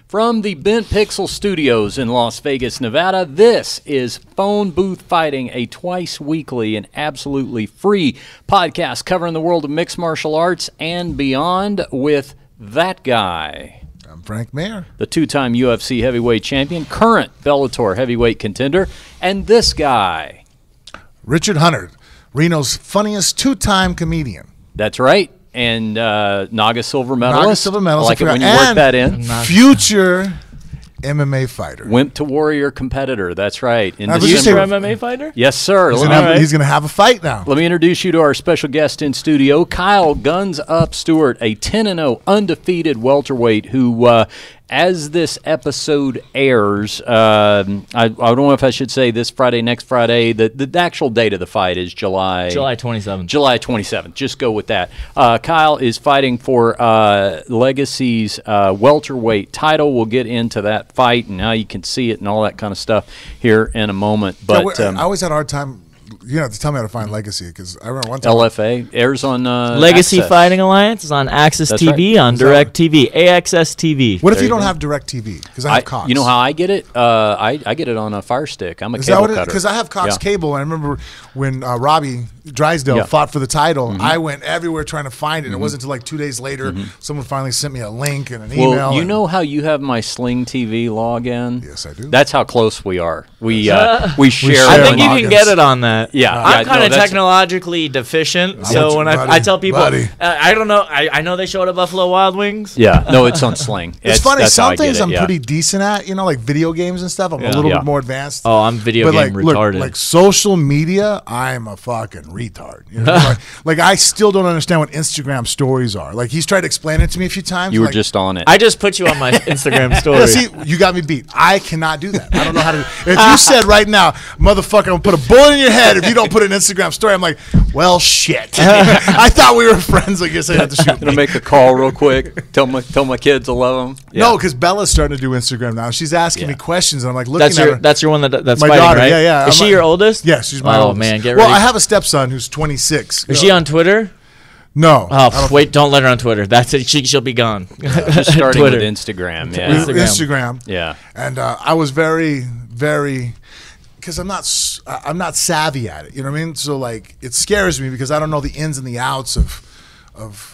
From the Bent Pixel Studios in Las Vegas, Nevada, this is Phone Booth Fighting, a twice-weekly and absolutely free podcast covering the world of mixed martial arts and beyond with that guy. I'm Frank Mayer. The two-time UFC heavyweight champion, current Bellator heavyweight contender, and this guy. Richard Hunter, Reno's funniest two-time comedian. That's right. And Naga silver medalist. Naga silver medalist. I like it when you work that in. Future MMA fighter. Wimp to warrior competitor. That's right. Future MMA fighter? Yes, sir. He's going to have a fight now. Let me introduce you to our special guest in studio, Kyle Gunz Up Stewart, a 10-0 undefeated welterweight who, as this episode airs, I don't know if I should say this Friday, next Friday. The actual date of the fight is July 27th. July 27th. Just go with that. Kyle is fighting for Legacy's welterweight title. We'll get into that fight and how you can see it and all that kind of stuff here in a moment. But I always had a hard time. You have to tell me how to find Legacy, because I remember one time. LFA airs on Legacy Access. Fighting Alliance is on Access That's TV, right. on Direct TV, AXS TV. What if you don't have Direct TV? Because I have Cox. You know how I get it? I get it on a Fire Stick. I'm a cable cutter. Because I have Cox cable, and I remember when Robbie Drysdale fought for the title, I went everywhere trying to find it. It wasn't until like 2 days later someone finally sent me a link and an email. Well, you know how you have my Sling TV login? Yes, I do. That's how close we are. We share. I think you can get it on that. Yeah, I'm kind of technologically deficient, so when I tell people, I don't know. I know they show it at Buffalo Wild Wings. Yeah, no, it's on Sling. It's funny. Some things I'm pretty decent at. You know, like video games and stuff. I'm a little bit more advanced. Oh, I'm video game retarded. Look, like social media, I'm a fucking retard. You know? like I still don't understand what Instagram stories are. Like he's tried to explain it to me a few times. You were just on it. I just put you on my Instagram story. Yeah, see, you got me beat. I cannot do that. I don't know how to. If you said right now, motherfucker, I'm gonna put a bullet in your head if you don't put an Instagram story, I'm like, well, shit. I thought we were friends. I guess I have to shoot. Gonna make a call real quick. Tell my kids I love them. Yeah. No, because Bella's starting to do Instagram now. She's asking me questions, and I'm like, looking at her. That's your one that's my fighting, daughter. right? Yeah. Is she your oldest? Yes, she's my oldest. Oh man, get ready. Well, I have a stepson who's 26. Is she on Twitter? No. Oh, wait! Don't let her on Twitter. That's it. She'll be gone. Just starting with Instagram. Yeah. Instagram. Yeah. And I was very, very, because I'm not savvy at it. You know what I mean? So like, it scares me because I don't know the ins and the outs of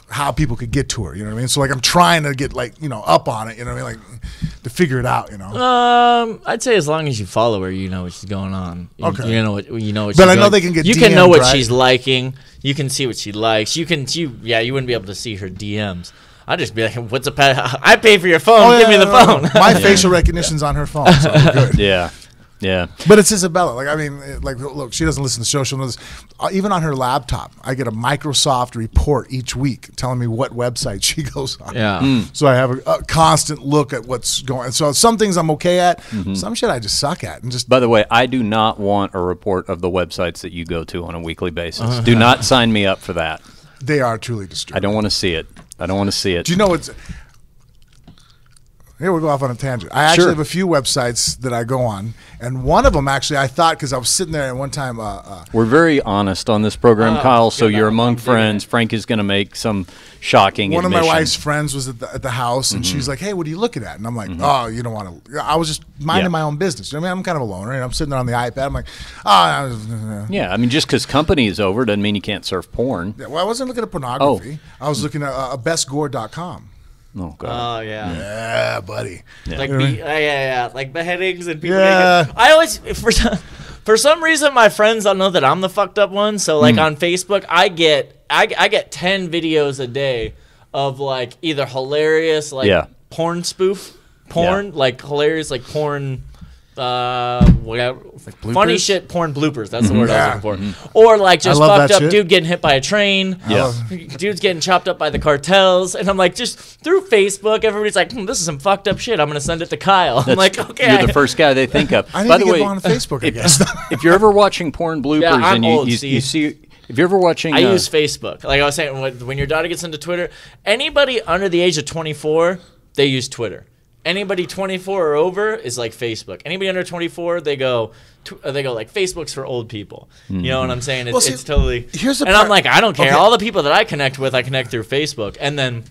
how people could get to her. You know what I mean? So like, I'm trying to get up on it. You know what I mean? Like to figure it out. You know. I'd say as long as you follow her, you know what's going on. Okay. You know what. But I know they can get. You DM'd, can know what right? she's liking. You can see what she likes. You wouldn't be able to see her DMs. I'd just be like, "What's a I pay for your phone. Give me the phone." My facial recognition's on her phone, so I'm good. Yeah. Yeah, but it's Isabella. Like, I mean, like, look, she doesn't listen to the show. She'll know this. Even on her laptop, I get a Microsoft report each week telling me what website she goes on. Yeah. So I have a constant look at what's going on. So some things I'm okay at. Some shit I just suck at. And just. By the way, I do not want a report of the websites that you go to on a weekly basis. Do not sign me up for that. They are truly disturbing. I don't want to see it. Do you know what's... Here we'll go off on a tangent. I actually have a few websites that I go on, and one of them actually I thought, because I was sitting there and one time. We're very honest on this program, Kyle. So you're among friends. Frank is going to make some shocking. One admission. of my wife's friends was at the house, and she's like, "Hey, what are you looking at?" And I'm like, "Oh, you don't want to." I was just minding my own business. You know what I mean, I'm kind of a loner, and I'm sitting there on the iPad. I'm like, "Oh." Yeah, I mean, just because company is over doesn't mean you can't surf porn. Yeah, well, I wasn't looking at pornography. I was looking at bestgore.com. Oh God! Oh yeah, yeah, buddy. Yeah. Like like beheadings and people. Naked. I always for some reason my friends don't know that I'm the fucked up one. So like on Facebook, I get 10 videos a day of like either hilarious porn spoof like hilarious like porn. Whatever, like funny shit porn bloopers. That's the word I was looking for. Or like just fucked up dude getting hit by a train. Dude's getting chopped up by the cartels. And I'm like, just through Facebook, everybody's like, this is some fucked up shit. I'm gonna send it to Kyle. I'm like, okay. You're the first guy they think of. I need By to the get way, on Facebook. I guess if you're ever watching porn bloopers and you see. If you're ever watching... I use Facebook. Like I was saying, when your daughter gets into Twitter, anybody under the age of 24, they use Twitter. Anybody 24 or over is like Facebook. Anybody under 24, they go like Facebook's for old people. You know what I'm saying? It's totally... I'm like, I don't care. All the people that I connect with, I connect through Facebook. And then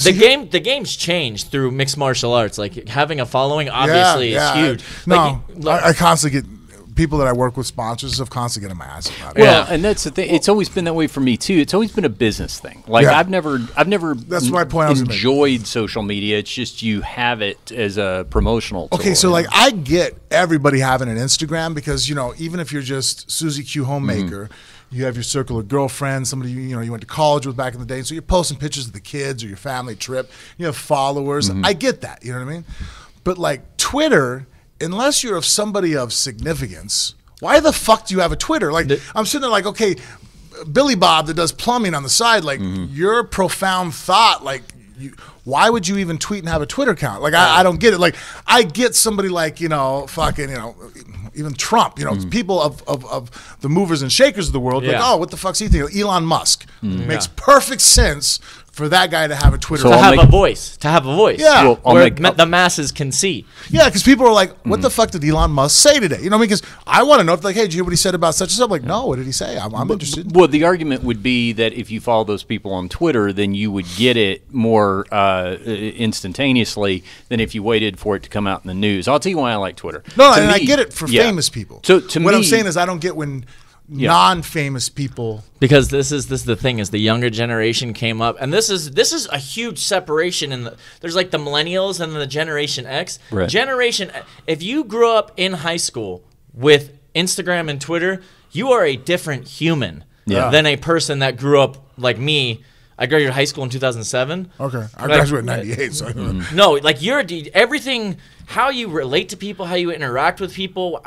the game's changed through mixed martial arts. Like having a following obviously is huge. I constantly get people that I work with, sponsors, have constantly getting my ass about it. Well, and that's the thing. It's always been that way for me too. It's always been a business thing. Like I've never that's my point. Enjoyed social media. It's just you have it as a promotional tool. Okay, so like I get everybody having an Instagram because even if you're just Susie Q homemaker, you have your circle of girlfriends, somebody you went to college with back in the day, so you're posting pictures of the kids or your family trip. You have followers. I get that. You know what I mean? But like Twitter, unless you're of somebody of significance, why the fuck do you have a Twitter? Like, I'm sitting there like, okay, Billy Bob that does plumbing on the side, like, your profound thought, like, why would you even tweet and have a Twitter account? Like, I don't get it. Like, I get somebody like, even Trump, people of the movers and shakers of the world, like, oh, what the fuck's he thinking? Elon Musk. Makes perfect sense for that guy to have a Twitter account. To have a voice. Yeah. Where the masses can see. Yeah, because people are like, what the fuck did Elon Musk say today? You know what I mean? Because I want to know, like, hey, did you hear what he said about such and such? I'm like, no, what did he say? I'm interested. Well, the argument would be that if you follow those people on Twitter, then you would get it more instantaneously than if you waited for it to come out in the news. I'll tell you why I like Twitter. No, and I get it for famous people. So to what I'm saying is I don't get when non-famous people, because this is the thing is the younger generation came up, and this is a huge separation in there's like the millennials and the Generation X. Right. If you grew up in high school with Instagram and Twitter, you are a different human than a person that grew up like me. I graduated high school in 2007. Okay, I graduated in '98. So no, like everything. How you relate to people, how you interact with people.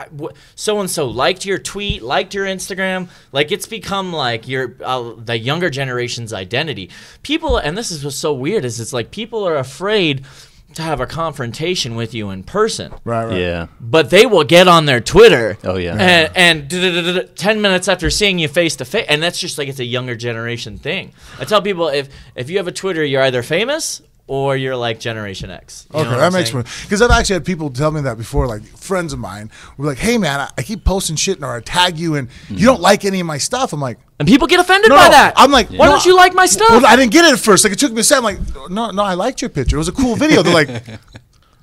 So-and-so liked your tweet, liked your Instagram. Like, it's become like the younger generation's identity. People, and this is what's so weird, is it's like people are afraid to have a confrontation with you in person. Right. Yeah. But they will get on their Twitter. Oh, yeah. And 10 minutes after seeing you face to face. And that's just like, it's a younger generation thing. I tell people, if you have a Twitter, you're either famous or you're like Generation X. Okay, that makes sense. Because I've actually had people tell me that before, like friends of mine were like, hey man, I keep posting shit or I tag you and you don't like any of my stuff. I'm like, and people get offended by that. I'm like, why don't you like my stuff? Well, I didn't get it at first. Like, it took me a second. I'm like, no, I liked your picture. It was a cool video. They're like,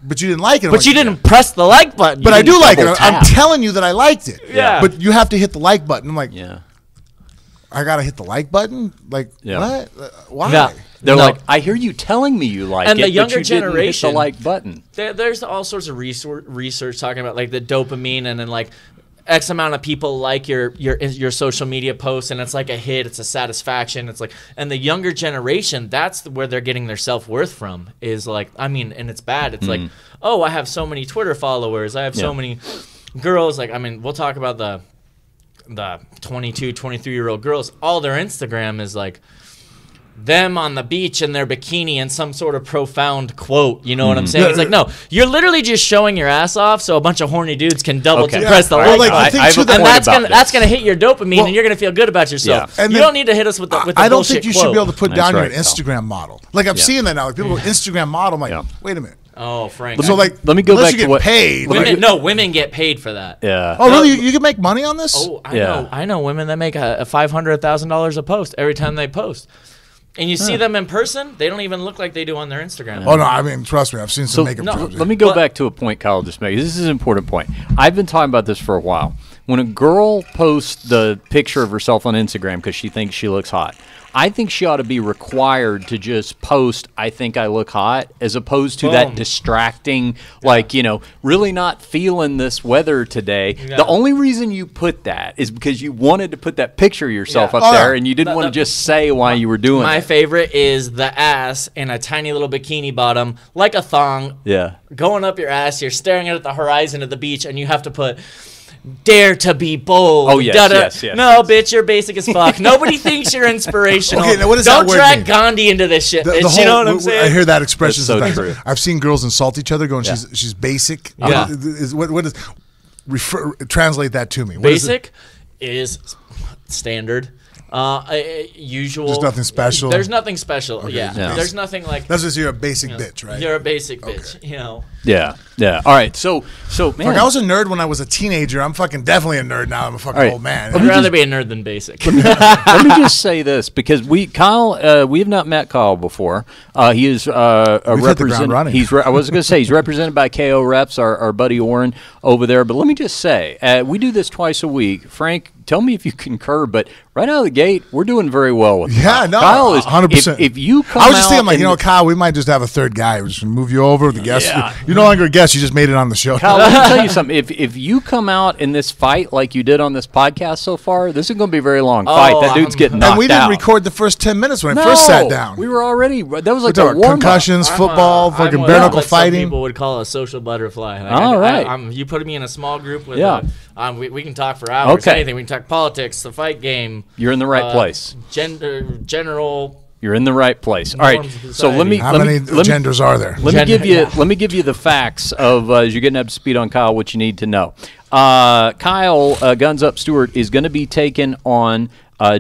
but you didn't like it. But you didn't press the like button. But I do like it. I'm telling you that I liked it. Yeah. But you have to hit the like button. I'm like, yeah. I gotta hit the like button? Like, what? Why? Yeah. They're like, I hear you telling me you like and it, the younger but you generation, didn't hit the like button. There's all sorts of research talking about like the dopamine and then like X amount of people like your social media posts and it's like a hit, it's a satisfaction. It's like, and the younger generation, that's where they're getting their self-worth from is like, I mean, and it's bad. It's like, oh, I have so many Twitter followers. I have so many girls. Like, I mean, we'll talk about the 22, 23-year-old girls. All their Instagram is like them on the beach in their bikini and some sort of profound quote. You know what I'm saying? It's like, no, you're literally just showing your ass off so a bunch of horny dudes can press the like. That's gonna hit your dopamine and you're gonna feel good about yourself. Yeah. And you don't need to hit us with the I don't think you should be able to put down your Instagram model. Like, I'm seeing that now. Like, people go Instagram model. I'm like, wait a minute. Oh, Frank. So, like, let me go back to what paid. Women get paid for that. Yeah. Oh, really? You can make money on this? Oh, I know women that make a $500,000 a post every time they post. And you see them in person, they don't even look like they do on their Instagram. Oh, no, I mean, trust me, I've seen some makeup jobs. Let me go back to a point Kyle just made. This is an important point. I've been talking about this for a while. When a girl posts the picture of herself on Instagram because she thinks she looks hot, I think she ought to be required to just post, I think I look hot, as opposed to that distracting, like, really not feeling this weather today. Yeah. The only reason you put that is because you wanted to put that picture of yourself up there, and you didn't want to just say why you were doing it. My favorite is the ass in a tiny little bikini bottom, like a thong, going up your ass. You're staring at the horizon of the beach, and you have to put... Dare to be bold. Oh, yes. No, bitch, you're basic as fuck. Nobody thinks you're inspirational. Okay, now what does Don't that word drag mean? Gandhi into this shit, bitch. You know what I'm saying? I hear that expression sometimes. So true. I've seen girls insult each other going, she's basic. Yeah. What is translate that to me. Basic is standard. Usual. There's nothing special. There's nothing special. Okay, Yeah. yeah. There's nothing like. That's just you're a basic bitch, right? You're a basic bitch. You know. Yeah. Yeah. All right. So man, Fuck, I was a nerd when I was a teenager. I'm fucking definitely a nerd now. I'm a fucking All right. old man. I'd rather be a nerd than basic. let me just say this because we have not met Kyle before. He is a hit the ground running. I was going to say he's represented by KO Reps, our buddy Oren over there. But let me just say, we do this twice a week. Frank, tell me if you concur, but right out of the gate, we're doing very well with Kyle. No, Kyle is 100%. If you come I was just out thinking, like, Kyle, we might just have a third guy. We're just gonna move you over the guest. Yeah. You're no longer a guest. You just made it on the show. Kyle, let me tell you something. If you come out in this fight like you did on this podcast so far, this is going to be a very long fight. That dude's getting knocked out. And we didn't record the first 10 minutes when I first sat down. We were already. That was like a warm concussions, football, fucking bare knuckle fighting. Some people would call a social butterfly. Like, all right. You put me in a small group with. We can talk for hours. Okay. Anything. We can talk politics, the fight game. You're in the right place. General. You're in the right place. All right. So let me. How many genders are there? Let me give you the facts of as you're getting up to speed on Kyle, what you need to know. Kyle Gunz Up Stewart is going to be taken on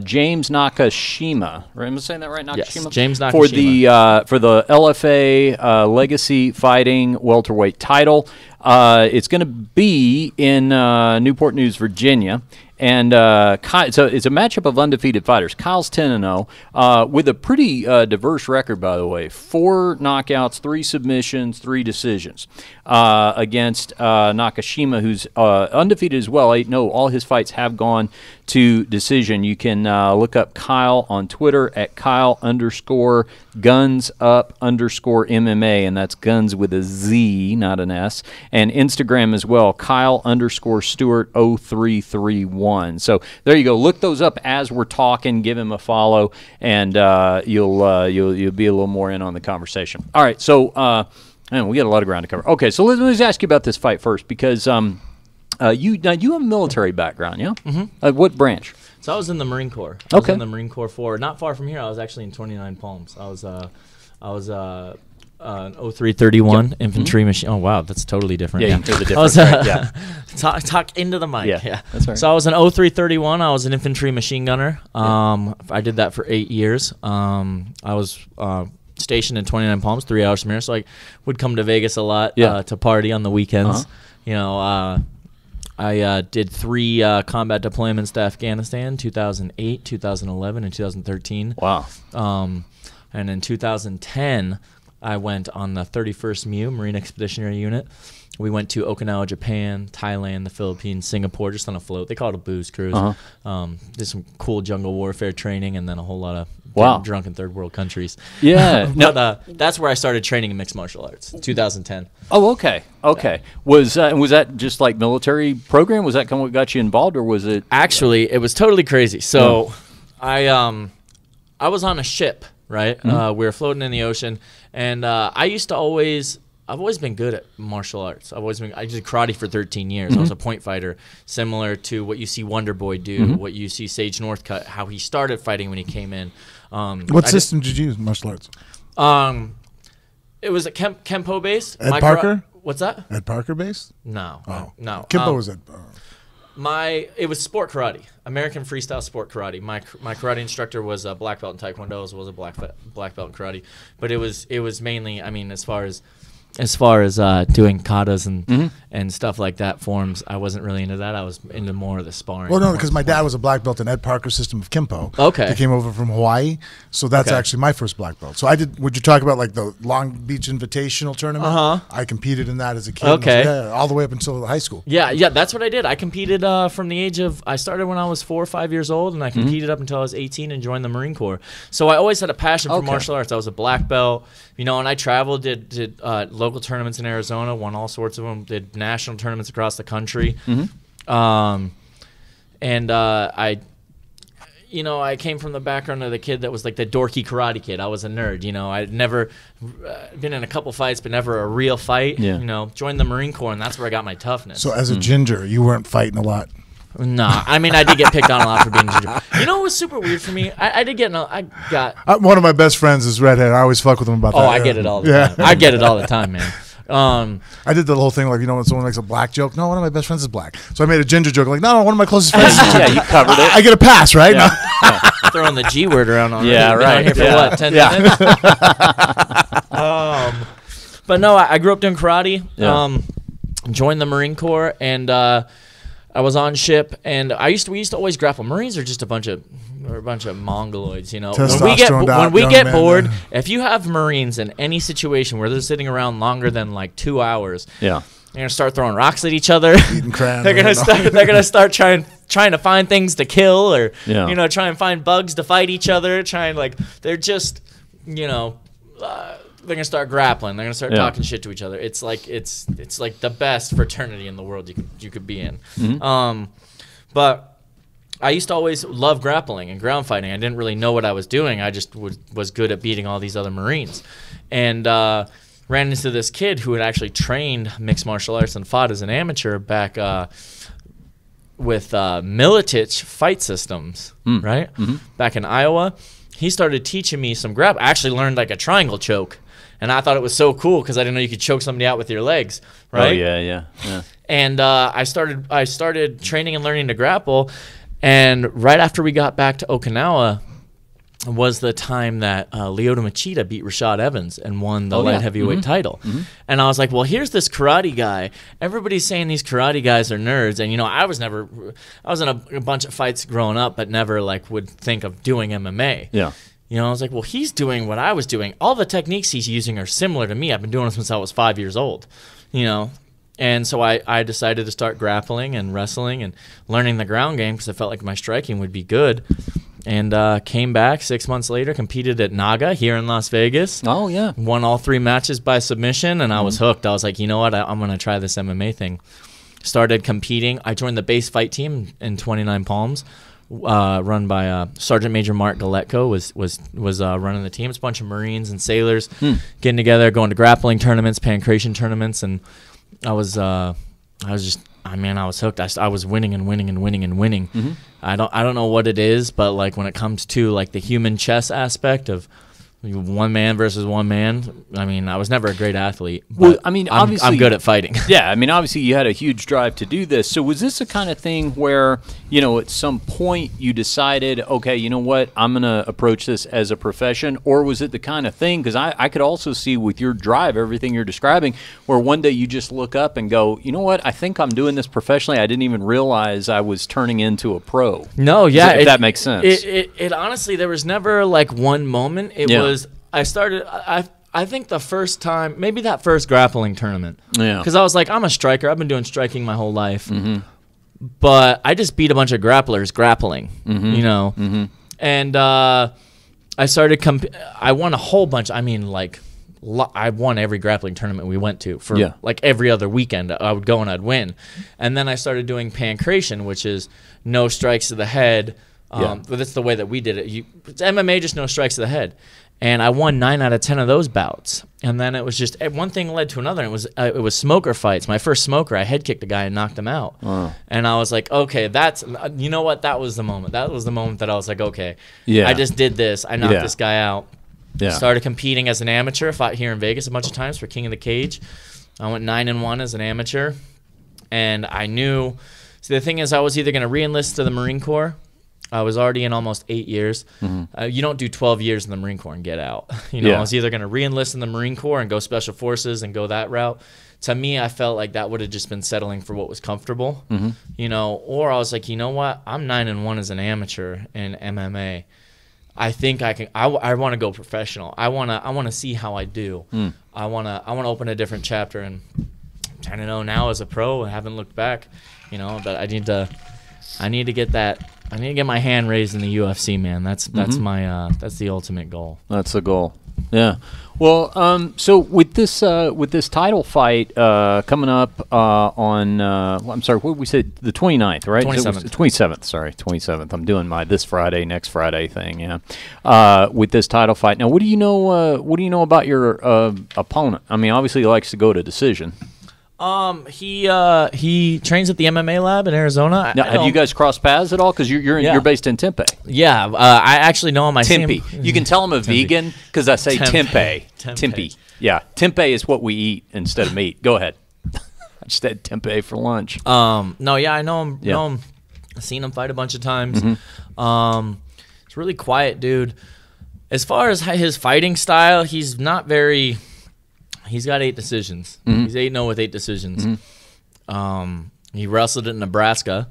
James Nakashima. Right, am I saying that right? Nakashima. Yes, James Nakashima for the LFA Legacy Fighting welterweight title. It's going to be in Newport News, Virginia. And so it's a matchup of undefeated fighters. Kyle's 10-0 with a pretty diverse record, by the way. 4 knockouts, 3 submissions, 3 decisions against Nakashima, who's undefeated as well. 8-0. All his fights have gone to decision. You can look up Kyle on Twitter at Kyle_Gunz_Up_MMA, and that's Guns with a Z, not an S. And Instagram as well, Kyle_Stewart0331. So there you go. Look those up as we're talking. Give him a follow, and you'll be a little more in on the conversation. All right. So man, we got a lot of ground to cover. Okay. So let's ask you about this fight first because you have a military background, yeah? Mm-hmm. What branch? So I was in the Marine Corps. I was in the Marine Corps for not far from here. I was actually in 29 Palms. I was 0331 infantry machine. Oh wow, that's totally different. Yeah, you hear the difference. Right? Yeah. Talk into the mic. Yeah, that's right. So I was an 0331. I was an infantry machine gunner. I did that for 8 years. I was stationed in 29 Palms, 3 hours from here. So I would come to Vegas a lot to party on the weekends. I did 3 combat deployments to Afghanistan: 2008, 2011, and 2013. Wow. And in 2010, I went on the 31st MEU, Marine Expeditionary Unit. We went to Okinawa, Japan, Thailand, the Philippines, Singapore, just on a float. They call it a booze cruise. Did some cool jungle warfare training, and then a whole lot of drunk in third world countries. Yeah. But that's where I started training in mixed martial arts, 2010. Oh, okay. Okay. Yeah. Was that just like military program? Was that kind of what got you involved, or was it? Actually, it was totally crazy. So I was on a ship. Right, we were floating in the ocean, and I've always been good at martial arts. I did karate for 13 years. I was a point fighter, similar to what you see Wonder Boy do, what you see Sage Northcutt, how he started fighting when he came in. What system did you use, martial arts? It was a Kempo based. Ed Parker? What's that? Ed Parker based? No. Kempo was Ed. It was sport karate, American freestyle sport karate. My karate instructor was a black belt in Taekwondo, as well as a black belt in karate. But it was mainly, I mean, as far as doing katas and stuff like that, forms, I wasn't really into that. I was into more of the sparring. Well, no, because my dad was a black belt in Ed Parker's system of Kimpo. Okay. He came over from Hawaii, so that's actually my first black belt. So I did. Would you talk about like the Long Beach Invitational tournament? I competed in that as a kid. Okay. All the way up until high school. Yeah, that's what I did. I competed from the age of, I started when I was 4 or 5 years old, and I competed up until I was 18 and joined the Marine Corps. So I always had a passion for martial arts. I was a black belt, and I traveled, did local tournaments in Arizona, won all sorts of them, did national tournaments across the country. I came from the background of the kid that was like the dorky karate kid. I was a nerd, I'd never been in a couple fights, but never a real fight. Joined the Marine Corps, and that's where I got my toughness. So as a ginger, you weren't fighting a lot? No, I mean, I did get picked on a lot for being ginger. What was super weird for me? I got one of my best friends is redhead. I always fuck with him about that. Oh, I get it all the time. I get it all the time, man. I did the whole thing like, when someone makes a black joke, no, one of my best friends is black. So I made a ginger joke, like, no, one of my closest friends is ginger. Yeah, you covered it. I get a pass, right? Yeah. Throwing the G word around on Yeah, right. Here for what, 10 minutes? But no, I grew up doing karate. Yeah. Joined the Marine Corps, and I was on ship, and we used to always grapple. Marines are just a bunch of mongoloids, you know. When we get bored, if you have Marines in any situation where they're sitting around longer than like 2 hours, Yeah. they're gonna start throwing rocks at each other. Eating crap. They're gonna start trying to find things to kill, or Yeah. you know, try and find bugs to fight each other. They're just, you know, they're gonna start grappling. They're gonna start talking shit to each other. It's like the best fraternity in the world you could be in. Mm-hmm. But I used to always love grappling and ground fighting. I didn't really know what I was doing. I just was good at beating all these other Marines, and ran into this kid who had actually trained mixed martial arts and fought as an amateur back with Militich Fight Systems, right? Mm-hmm. Back in Iowa. He started teaching me some grab. I actually learned like a triangle choke, and I thought it was so cool because I didn't know you could choke somebody out with your legs, right? Oh yeah. And I started training and learning to grapple, and right after we got back to Okinawa was the time that Lyoto Machida beat Rashad Evans and won the light heavyweight title. Mm-hmm. And I was like, well, here's this karate guy. Everybody's saying these karate guys are nerds. And, you know, I was in a bunch of fights growing up, but never, like, would think of doing MMA. Yeah. You know, I was like, well, he's doing what I was doing. All the techniques he's using are similar to me. I've been doing them since I was 5 years old, you know. And so I decided to start grappling and wrestling and learning the ground game because I felt like my striking would be good. And came back 6 months later, competed at Naga here in Las Vegas. Oh, yeah. Won all 3 matches by submission, and I was hooked. I was like, you know what? I'm going to try this MMA thing. Started competing. I joined the base fight team in 29 Palms, run by Sergeant Major Mark Galetko was running the team. It's a bunch of Marines and sailors getting together, going to grappling tournaments, pancration tournaments, and I was hooked. I was winning and winning and winning and winning. Mm-hmm. I don't know what it is, but like when it comes to like the human chess aspect of one man versus one man, I mean, I was never a great athlete. But I mean, obviously, I'm good at fighting. Yeah, I mean, obviously, you had a huge drive to do this. So was this the kind of thing where, you know, at some point you decided, okay, you know what, I'm going to approach this as a profession? Or was it the kind of thing, because I could also see with your drive, everything you're describing, where one day you just look up and go, you know what, I think I'm doing this professionally. I didn't even realize I was turning into a pro. No, yeah. If that makes sense. It honestly, there was never like one moment. It was, I think the first time, maybe that first grappling tournament. Yeah. Because I was like, I'm a striker. I've been doing striking my whole life. Mm-hmm. But I just beat a bunch of grapplers grappling, you know. Mm-hmm. And I started, I won a whole bunch. I mean, like, I won every grappling tournament we went to for like every other weekend. I would go and I'd win. And then I started doing pancration, which is no strikes to the head. But that's the way that we did it. It's MMA, just no strikes to the head. And I won 9 out of 10 of those bouts. And then it was just one thing led to another. It was smoker fights. My first smoker, I head kicked a guy and knocked him out. And I was like, okay, you know what? That was the moment. That was the moment that I was like, okay, I just did this. I knocked this guy out. Yeah. Started competing as an amateur. Fought here in Vegas a bunch of times for King of the Cage. I went 9-1 as an amateur. And I knew. So the thing is, I was either going to re-enlist to the Marine Corps. I was already in almost 8 years. Mm-hmm. You don't do 12 years in the Marine Corps and get out. You know, I was either going to re-enlist in the Marine Corps and go Special Forces and go that route. To me, I felt like that would have just been settling for what was comfortable. Mm-hmm. You know, or I was like, you know what? I'm 9-1 as an amateur in MMA. I think I can. I want to go professional. I want to see how I do. I want to open a different chapter, and I'm 10-0 now as a pro. I haven't looked back. You know, but I need to get that. I need to get my hand raised in the UFC, man. That's my that's the ultimate goal. That's the goal. Yeah. Well, so with this title fight coming up on I'm sorry, what did we say? The 29th, right? 27th. 27th. Sorry, 27th. I'm doing my this Friday, next Friday thing. Yeah. With this title fight. Now, what do you know? What do you know about your opponent? I mean, obviously, he likes to go to decision. He trains at the MMA lab in Arizona. Now, have you guys crossed paths at all? Because you're based in Tempe. Yeah, I actually know him. Tempe. You can tell I'm a vegan because I say Tempe. Tempe. Yeah, Tempe is what we eat instead of meat. Go ahead. I just had Tempe for lunch. No, yeah, I know him. Yeah. Know him. I've seen him fight a bunch of times. Mm-hmm. really quiet dude. As far as his fighting style, he's not very. He's got 8 decisions. He's 8-0 with 8 decisions. He wrestled in Nebraska.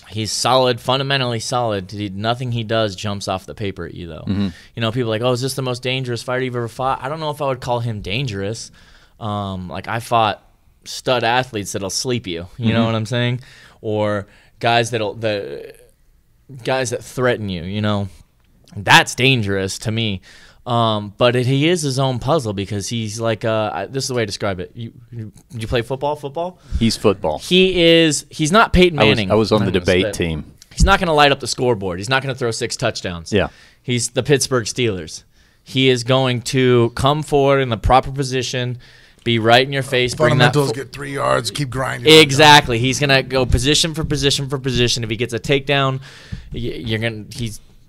He's solid, fundamentally solid. Nothing he does jumps off the paper at you, though. You know, people are like, oh, is this the most dangerous fighter you've ever fought? I don't know if I would call him dangerous. Like, I fought stud athletes that'll sleep you. You know what I'm saying? Or guys that threaten you, you know. That's dangerous to me. But he is his own puzzle because he's like this is the way to describe it. You play football? He's football. He's not Peyton Manning. I was on the debate team. He's not going to light up the scoreboard. He's not going to throw 6 touchdowns. Yeah. He's the Pittsburgh Steelers. He is going to come forward in the proper position, be right in your face. Fundamentals, get 3 yards, keep grinding. Exactly. He's going to go position for position for position. If he gets a takedown,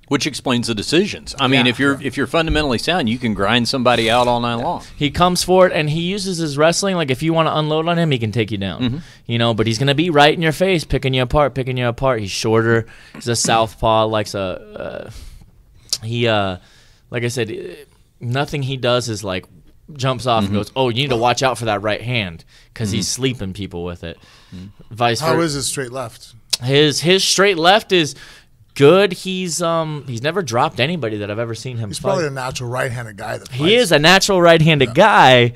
which explains the decisions. I mean, if you're fundamentally sound, you can grind somebody out all night long. He comes forward and he uses his wrestling. Like if you want to unload on him, he can take you down. You know, but he's gonna be right in your face, picking you apart. He's shorter. He's a southpaw. Like I said, nothing he does is like jumps off and goes, oh, you need to watch out for that right hand because he's sleeping people with it. Vice versa. How is his straight left? His straight left is good. He's never dropped anybody that I've ever seen him fight. He's probably a natural right-handed guy. He is a natural right-handed guy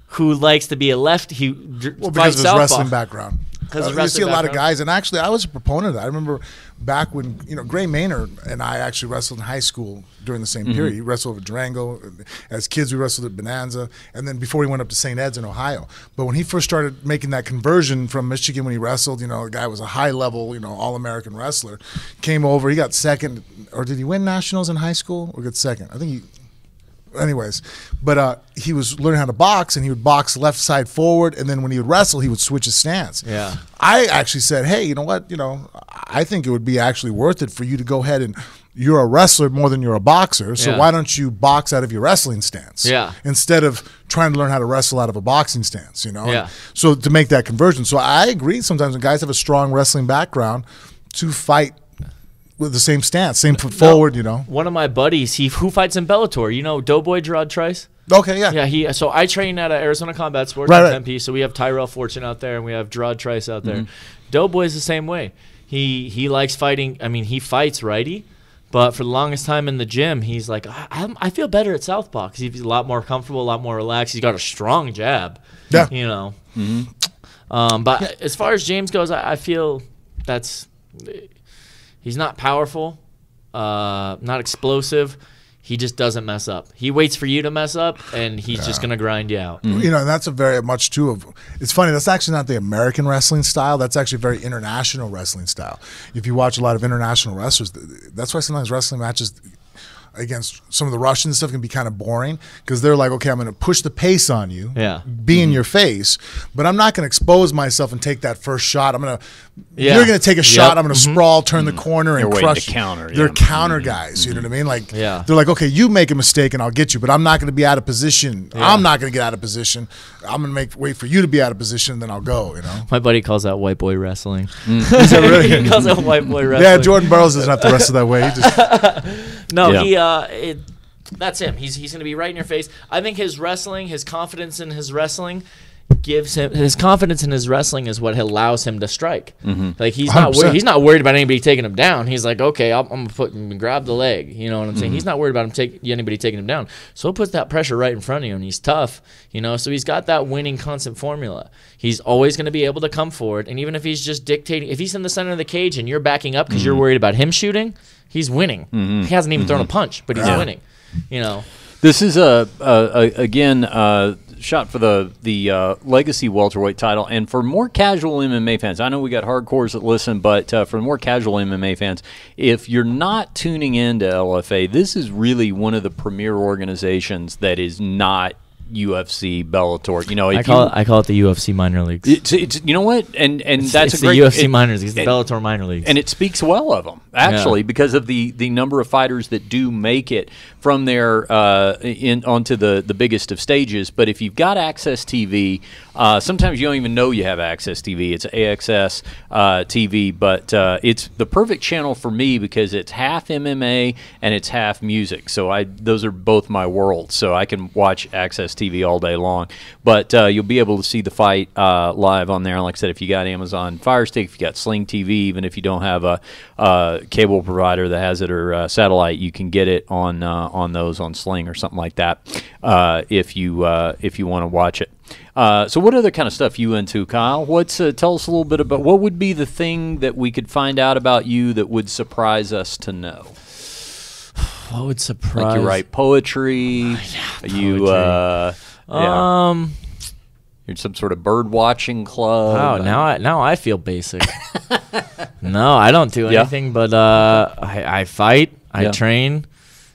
who likes to be a lefty. Because of his wrestling background. You see a lot of guys, and actually I was a proponent of that. I remember back when Gray Maynard and I actually wrestled in high school during the same period. He wrestled at Durango. As kids, we wrestled at Bonanza, and then before he went up to St. Ed's in Ohio. But when he first started making that conversion from Michigan when he wrestled, the guy was a high-level, all-American wrestler. Came over, he got second, or did he win nationals in high school or get second? I think he. Anyways, but he was learning how to box, and he would box left side forward, and then when he would wrestle, he would switch his stance. Yeah. I actually said, hey, you know what? I think it would be actually worth it for you to go ahead and you're a wrestler more than you're a boxer, so why don't you box out of your wrestling stance? Yeah. Instead of trying to learn how to wrestle out of a boxing stance, Yeah. So to make that conversion. So I agree sometimes when guys have a strong wrestling background to fight with the same stance, same foot forward, One of my buddies, who fights in Bellator, Doughboy Gerard Trice? Okay, yeah. Yeah, so I train at Arizona Combat Sports in Tempe, so we have Tyrell Fortune out there, and we have Gerard Trice out there. Doughboy's the same way. He likes fighting. I mean, he fights righty, but for the longest time in the gym, he's like, I feel better at southpaw because he's a lot more comfortable, a lot more relaxed. He's got a strong jab. Yeah. But as far as James goes, I feel he's not powerful, not explosive. He just doesn't mess up. He waits for you to mess up, and he's just going to grind you out. And that's a very much too of. It's funny. That's actually not the American wrestling style. That's actually a very international wrestling style. If you watch a lot of international wrestlers, that's why sometimes wrestling matches against some of the Russian stuff can be kind of boring because they're like, okay, I'm going to push the pace on you, be in your face, but I'm not going to expose myself and take that first shot. You're going to take a shot. I'm going to sprawl, turn the corner, and crush. Counter. They're counter guys. You know what I mean? Like, they're like, okay, you make a mistake and I'll get you, but I'm not going to be out of position. I'm not going to get out of position. I'm going to wait for you to be out of position, and then I'll go. My buddy calls that white boy wrestling. Is that really? He calls it white boy wrestling. Yeah, Jordan Burroughs doesn't have to wrestle that way. He just that's him. He's going to be right in your face. I think his wrestling, his confidence in his wrestling, is what allows him to strike. Like he's not worried about anybody taking him down. He's like, okay, I'm gonna grab the leg. You know what I'm saying? He's not worried about anybody taking him down. So he'll put that pressure right in front of you, and he's tough. So he's got that winning constant formula. He's always going to be able to come forward, and even if he's just dictating, if he's in the center of the cage and you're backing up because you're worried about him shooting, he's winning. He hasn't even thrown a punch, but he's winning. This is again shot for the legacy welterweight title, and for more casual MMA fans, I know we got hardcores that listen, but for more casual MMA fans, if you're not tuning into LFA, this is really one of the premier organizations that is not UFC, Bellator. You know, I call it the UFC minor leagues. It's you know what, and that's it's a great the UFC minor leagues, the Bellator minor leagues, and it speaks well of them actually because of the number of fighters that do make it from there onto the biggest of stages. But if you've got Access TV, sometimes you don't even know you have Access TV. It's AXS TV, but it's the perfect channel for me because it's half MMA and it's half music. So those are both my worlds. So I can watch Access TV all day long. But you'll be able to see the fight live on there. And like I said, if you got Amazon Fire Stick, if you got Sling TV, even if you don't have a cable provider that has it or satellite, you can get it on those on Sling or something like that if you want to watch it. So what other kind of stuff you into, Kyle? Tell us a little bit about what would be the thing that we could find out about you that would surprise us to know. What would surprise? Like you write poetry. Poetry. You're some sort of bird watching club. Oh, now I feel basic. No, I don't do anything, but I fight, I train,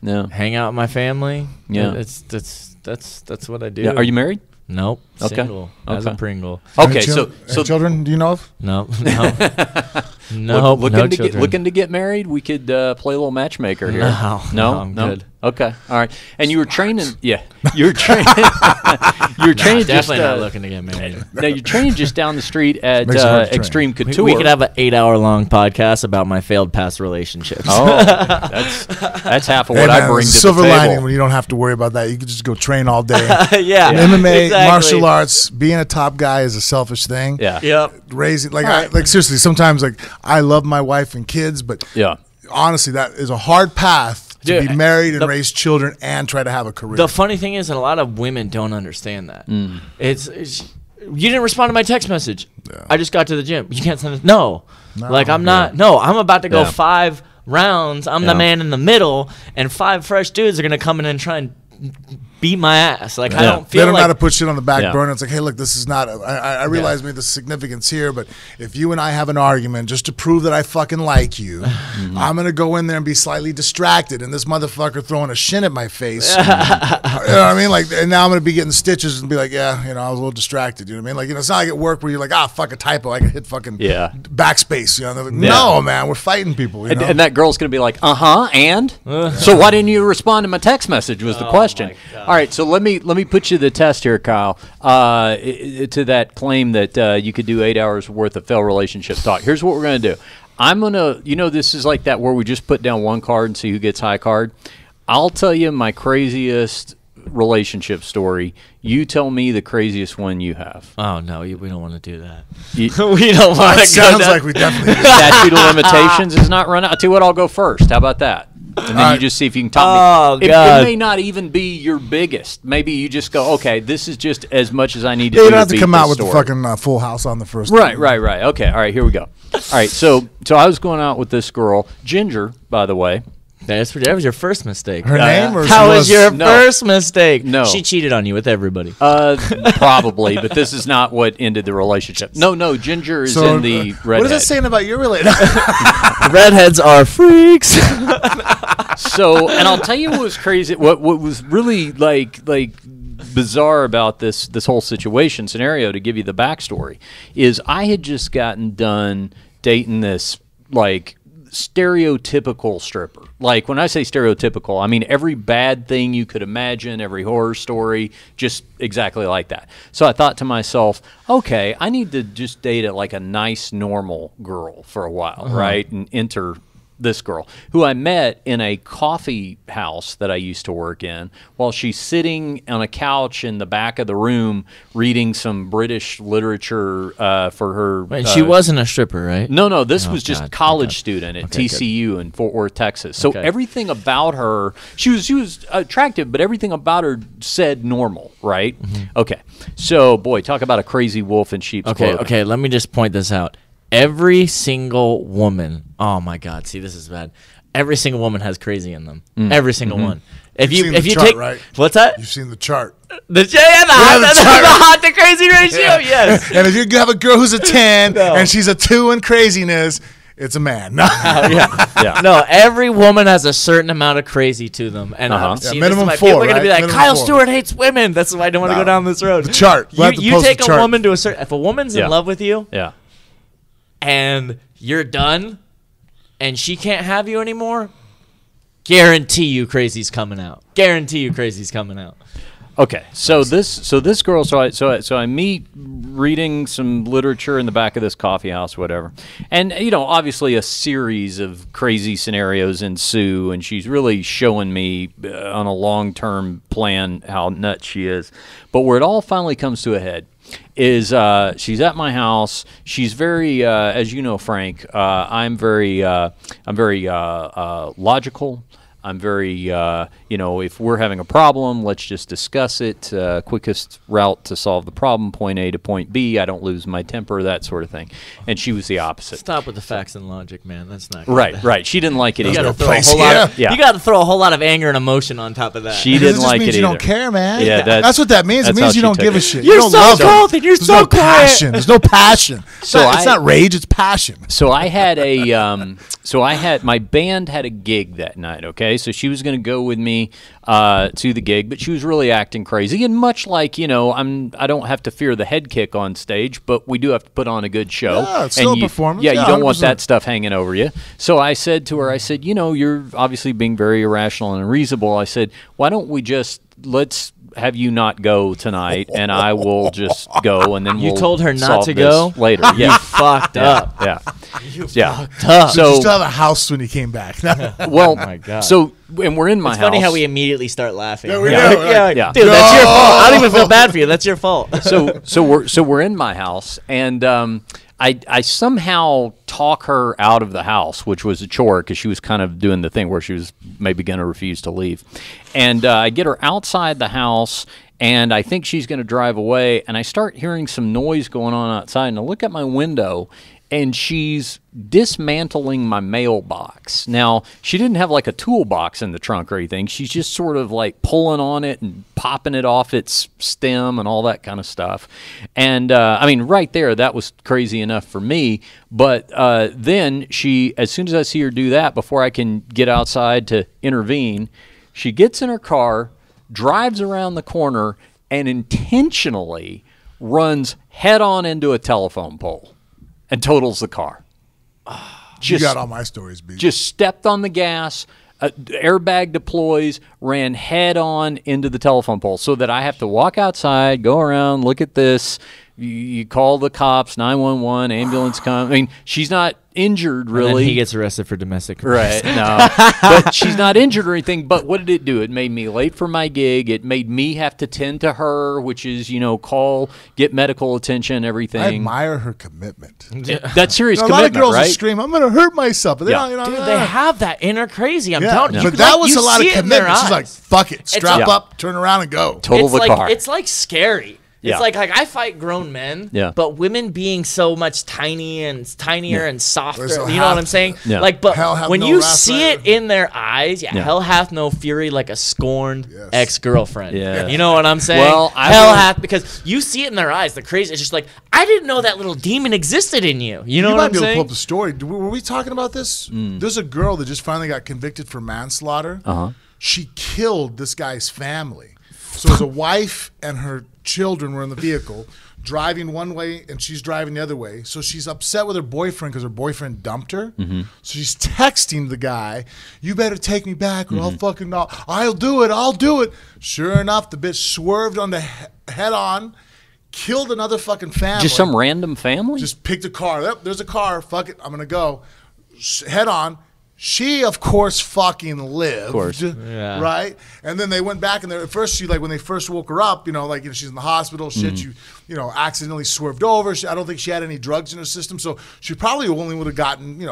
hang out with my family. Yeah, that's what I do. Yeah. Are you married? Nope. Okay. Single. As a Pringle. Okay. So children, do you know of? No. No. Looking to get married? We could play a little matchmaker here. No, I'm good. Okay. All right. And you were training. Yeah. You were training. You were training. Definitely not looking to get married. Now you're training just down the street at Extreme Couture. We could have an 8-hour-long podcast about my failed past relationships. Oh, that's half of what I bring to the silver table. lining when you don't have to worry about that. You can just go train all day. Yeah. MMA, exactly. martial arts, being a top guy is a selfish thing. Yeah. Yep. Raising seriously, sometimes I love my wife and kids, but honestly, that is a hard path to be married and raise children and try to have a career. The funny thing is that a lot of women don't understand that. It's you didn't respond to my text message. Yeah. I just got to the gym. You can't send it. No. I'm not. No, I'm about to go 5 rounds. I'm the man in the middle, and 5 fresh dudes are gonna come in and try and beat my ass. I don't feel they don't know like how to put shit on the back burner. It's like, hey, look, this is not. I realize maybe the significance here, but if you and I have an argument just to prove that I fucking like you, I'm gonna go in there and be slightly distracted, and this motherfucker throwing a shin at my face. You know what I mean? Like, and now I'm gonna be getting stitches and be like, I was a little distracted. You know what I mean? Like, it's not like at work where you're like, fuck a typo, I can hit fucking backspace. You know? They're like, no, man, we're fighting people. You know? And that girl's gonna be like, and so why didn't you respond to my text message? Was the question. All right, so let me put you to the test here, Kyle, to that claim that you could do 8 hours worth of failed relationship talk. Here's what we're going to do. I'm going to, this is like that where we just put down one card and see who gets high card. I'll tell you my craziest relationship story. You tell me the craziest one you have. Oh, no, we don't want to do that. We don't want to. Sounds like we definitely do. Statute of limitations is not run out. I'll tell you what, I'll go first. How about that? And then you just see if you can top me. God. It may not even be your biggest. Maybe you just go, okay, this is just as much as I need to do. You don't have to come out with story. the fucking Full House on the first. Right. Okay, all right, here we go. All right, so I was going out with this girl, Ginger, by the way. That was your first mistake. Her name? Or How was your first mistake? No. She cheated on you with everybody. Probably, but this is not what ended the relationship. No, Ginger is in the redhead. What is it saying about your relationship? Redheads are freaks. So, and I'll tell you what was crazy. What was really like bizarre about this whole scenario, to give you the backstory, is I had just gotten done dating this stereotypical stripper. Like, when I say stereotypical, I mean every bad thing you could imagine, every horror story, just exactly like that. So I thought to myself, okay, I need to just date a nice, normal girl for a while, right? And enter this girl, who I met in a coffee house that I used to work in, while she's sitting on a couch in the back of the room reading some British literature for her. Wait, she wasn't a stripper, right? No, this was just college student at TCU in Fort Worth, Texas. So everything about her, she was attractive, but everything about her said normal, right? Okay, so boy, talk about a crazy wolf in sheep's clothing. Okay, let me just point this out. Every single woman, oh my God, see, this is bad. Every single woman has crazy in them. Every single one. If you chart, take, right? What's that? You've seen the chart. The hot to crazy ratio, yes. And if you have a girl who's a 10 and she's a 2 in craziness, it's a man. Yeah. No, every woman has a certain amount of crazy to them, and I've seen minimum this. 4. People are gonna be like, minimum Kyle 4. Stewart hates women. That's why I don't want to go down this road. The chart. We'll have to You post take the a chart. woman to a certain. If a woman's in love with you, Yeah. and you're done, and she can't have you anymore, guarantee you crazy's coming out. Guarantee you crazy's coming out. Okay, so this girl, so I meet reading some literature in the back of this coffee house, whatever, and obviously a series of crazy scenarios ensue, and she's really showing me on a long-term plan how nuts she is. But where it all finally comes to a head is she's at my house. She's very, as you know, Frank. I'm very logical. I'm very, if we're having a problem, let's just discuss it. Quickest route to solve the problem, point A to point B. I don't lose my temper, that sort of thing. And she was the opposite. Stop with the facts and logic, man. That's not good. Right. She didn't like it either. You got to throw a whole lot of anger and emotion on top of that. She didn't like it either. You don't care, man. Yeah, that's what that means. It means you don't give a shit. You're don't so love cold and you're There's so no passion. There's no passion. It's not rage. It's passion. So I had my band had a gig that night. Okay, so she was going to go with me to the gig, but she was really acting crazy. And much like I don't have to fear the head kick on stage, but we do have to put on a good show. Yeah, it's still a performance. Yeah, you don't 100%. want that stuff hanging over you. So I said to her, you're obviously being very irrational and unreasonable. I said, why don't we let's have you not go tonight, and I will just go, and then you told her not to go later. Yeah, you fucked up. Yeah, fucked up. So you still have a house when you came back. Well, oh my God. So and we're in my it's house. funny how we immediately start laughing. Yeah, we yeah. do. Yeah, Yeah. dude, that's your fault. I don't even feel bad for you. That's your fault. So we're in my house, and I somehow talk her out of the house, which was a chore because she was kind of doing the thing where she was maybe going to refuse to leave. And I get her outside the house, and I think she's going to drive away, and I start hearing some noise going on outside, and I look at my window, and she's dismantling my mailbox. Now, she didn't have like a toolbox in the trunk or anything. She's just sort of like pulling on it and popping it off its stem and all that kind of stuff. And right there, that was crazy enough for me. But then she, as soon as I see her do that, before I can get outside to intervene, she gets in her car, drives around the corner, and intentionally runs head on into a telephone pole and totals the car. You got all my stories, B. Just stepped on the gas, airbag deploys, ran head on into the telephone pole, so that I have to walk outside, go around, look at this. You call the cops, 911, ambulance comes. I mean, she's not injured, really. And then he gets arrested for domestic abuse. Right, no. But she's not injured or anything. But what did it do? It made me late for my gig. It made me have to tend to her, which is, call, get medical attention, everything. I admire her commitment. That's serious A commitment, lot of girls right? will scream, I'm going to hurt myself. But they Yeah. don't, Dude, they have that inner crazy. I'm telling you. But that was you a lot of see it in their commitment. She's like, eyes. fuck it. Strap like- up, turn around, and go. Total the car. It's like scary. It's Yeah. like I fight grown men, Yeah. but women being so much tinier and softer. So You know what I'm saying? Yeah. Like, but Hell hath when no you wrath see rider. it in their eyes, Yeah. hell hath no fury like a scorned Yes. ex-girlfriend. Yeah. You know what I'm saying? Well, hell hath, because you see it in their eyes. The crazy. It's just like, I didn't know that little demon existed in you. You know You what might I'm be able to saying? pull up the story. Were we talking about this? There's a girl that just finally got convicted for manslaughter. Uh-huh. She killed this guy's family. So his wife and her children were in the vehicle, driving one way, and she's driving the other way. So she's upset with her boyfriend because her boyfriend dumped her. Mm-hmm. So she's texting the guy, "You better take me back, or I'll fucking not. I'll do it. I'll do it." Sure enough, the bitch swerved on the head on, killed another fucking family. Just some random family? Just picked a car. Yep, there's a car. Fuck it. I'm going to go. Head on. She, of course, fucking lived. Of course. Yeah. Right? And then they went back, and at first, when they first woke her up, she's in the hospital, shit, accidentally swerved over. I don't think she had any drugs in her system, so she probably only would have gotten,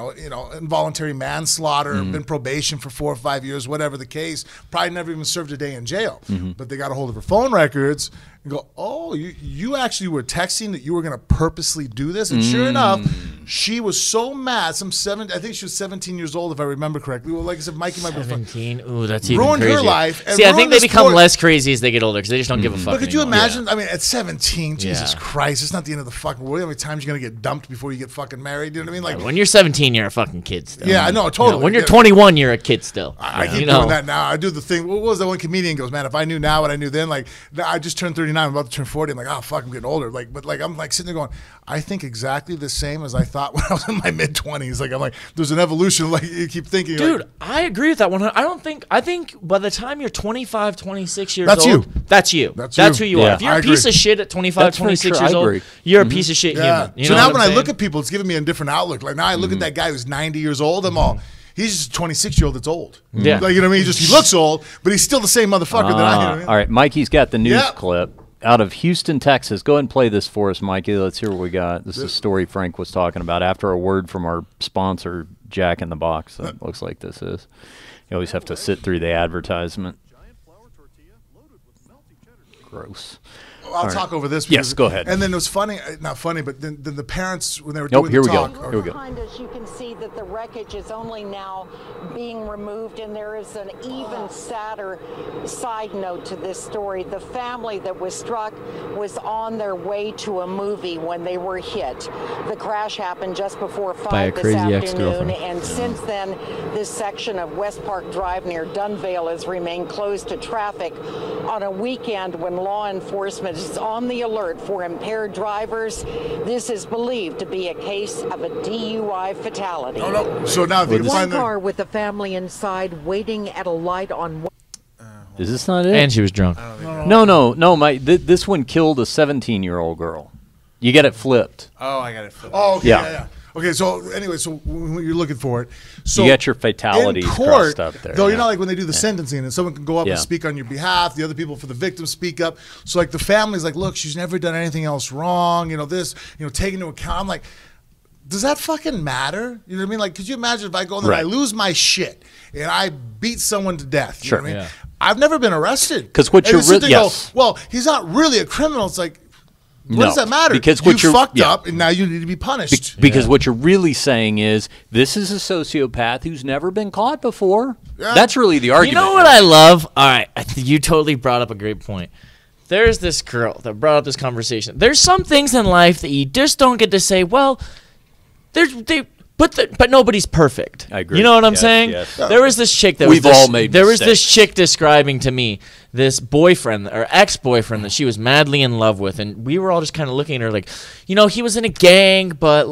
involuntary manslaughter, been probation for 4 or 5 years, whatever the case. Probably never even served a day in jail. But they got a hold of her phone records and go, oh, you actually were texting that you were going to purposely do this? And sure enough, She was so mad. I think she was 17 years old, if I remember correctly. Well, like I said, Mikey might be 17. Ooh, that's even ruined crazier. her life. See, I think they become less crazy as they get older because they just don't give a fuck. But could you anymore. imagine? I mean, at 17, Jesus Christ, it's not the end of the fucking world. How many times you're gonna get dumped before you get fucking married? You know what I mean? Like when you're 17, you're a fucking kid still. Yeah, I know, totally. When you're 21, you're a kid still. I keep doing that now. I do the thing. What was that one comedian goes, man? If I knew now what I knew then, like I just turned 39, I'm about to turn 40. I'm like, oh fuck, I'm getting older. Like, but like I'm like sitting there going, I think exactly the same as I thought when I was in my mid 20s. Like I'm like, there's an evolution. Like you keep thinking, dude. Like, I agree with that one. I think by the time you're 25, 26 years that's old, you. that's you. That's who you are. If you're a piece of shit at 25, 26 years old, you're a piece of shit human. You so know now what when I'm I saying? look at people, it's giving me a different outlook. Like now I look at that guy who's 90 years old. I'm all. He's just a 26-year-old that's old. Yeah. Like, you know what I mean? He looks old, but he's still the same motherfucker that I am. All right, Mikey's got the news clip out of Houston, Texas. Go ahead and play this for us, Mikey. Let's hear what we got. This is a story Frank was talking about after a word from our sponsor, Jack in the Box. That looks like this is. You always have to sit through the advertisement. Gross. I'll talk over this. Yes, go ahead. And then it was funny, not funny, but then the parents, when they were doing here the we talk. go. Here we go. Behind us, you can see that the wreckage is only now being removed, and there is an even sadder side note to this story. The family that was struck was on their way to a movie when they were hit. The crash happened just before 5 this afternoon, and since then, this section of West Park Drive near Dunvale has remained closed to traffic on a weekend when law enforcement is on the alert for impaired drivers. This is believed to be a case of a DUI fatality. Oh, no. So now they One car with the family inside waiting at a light on. Is this not it? And she was drunk. No. This one killed a 17-year-old girl. You get it flipped. Oh, I got it flipped. Oh, okay, yeah. Okay, so anyway, so when you're looking for it, so you got your fatalities in court, crossed up there. though, you know, like when they do the sentencing and someone can go up and speak on your behalf, the other people for the victim speak up. So like the family's like, look, she's never done anything else wrong. You know this, take into account. I'm like, does that fucking matter? You know what I mean? Like, could you imagine if I go there and I lose my shit and I beat someone to death? You know what I mean? I've never been arrested. Because what you're well, he's not really a criminal. It's like, what does that matter? Because you fucked up, and now you need to be punished. Because what you're really saying is, this is a sociopath who's never been caught before. Yeah. That's really the argument. You know what I love? All right, you totally brought up a great point. There's this girl that brought up this conversation. There's some things in life that you just don't get to say, well, but nobody's perfect. I agree. You know what I'm saying? Yes. There was this chick that we've all made. There was this chick describing to me this boyfriend or ex-boyfriend that she was madly in love with, and we were all just kind of looking at her like, he was in a gang, but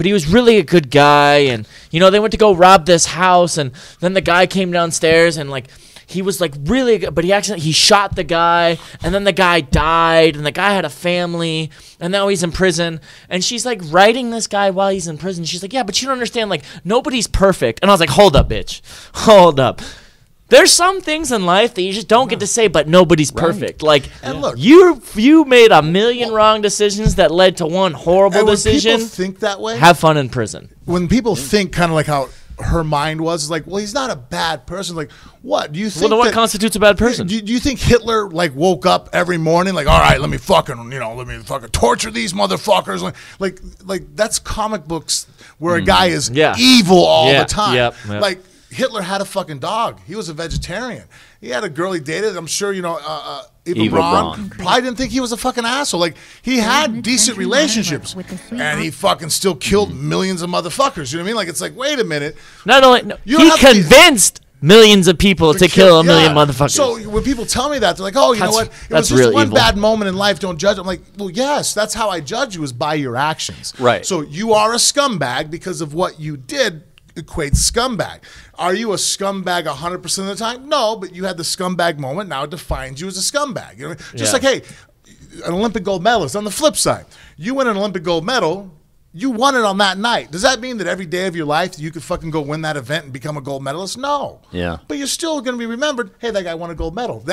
he was really a good guy, and they went to go rob this house, and then the guy came downstairs and he was really good, but he shot the guy, and then the guy died, and the guy had a family, and now he's in prison. And she's writing this guy while he's in prison. She's like, yeah, but you don't understand, nobody's perfect. And I was like, hold up, bitch. Hold up. There's some things in life that you just don't get to say, but nobody's perfect. And look, you made a million wrong decisions that led to one horrible decision. When people think that way, have fun in prison. When people think kind of like how her mind was, it's like, well, he's not a bad person. Like, what do you think? Well, then what constitutes a bad person? Do you think Hitler woke up every morning all right, let me fucking torture these motherfuckers? Like that's comic books where a guy is evil all the time. Yep. Like Hitler had a fucking dog. He was a vegetarian. He had a girl he dated. I'm sure Eva Braun probably didn't think he was a fucking asshole. He had decent relationships, and he fucking still killed millions of motherfuckers. You know what I mean? It's like, wait a minute. Not only he convinced millions of people to kill a million motherfuckers. So when people tell me that, they're like, oh, you know what? It was just one bad moment in life. Don't judge. I'm like, well, yes, that's how I judge you, is by your actions. Right. So you are a scumbag because of what you did. Equates scumbag. Are you a scumbag 100% of the time? No, but you had the scumbag moment. Now it defines you as a scumbag. Just like, hey, an Olympic gold medalist. On the flip side, you win an Olympic gold medal. You won it on that night. Does that mean that every day of your life you could fucking go win that event and become a gold medalist? No. Yeah. But you're still going to be remembered, hey, that guy won a gold medal.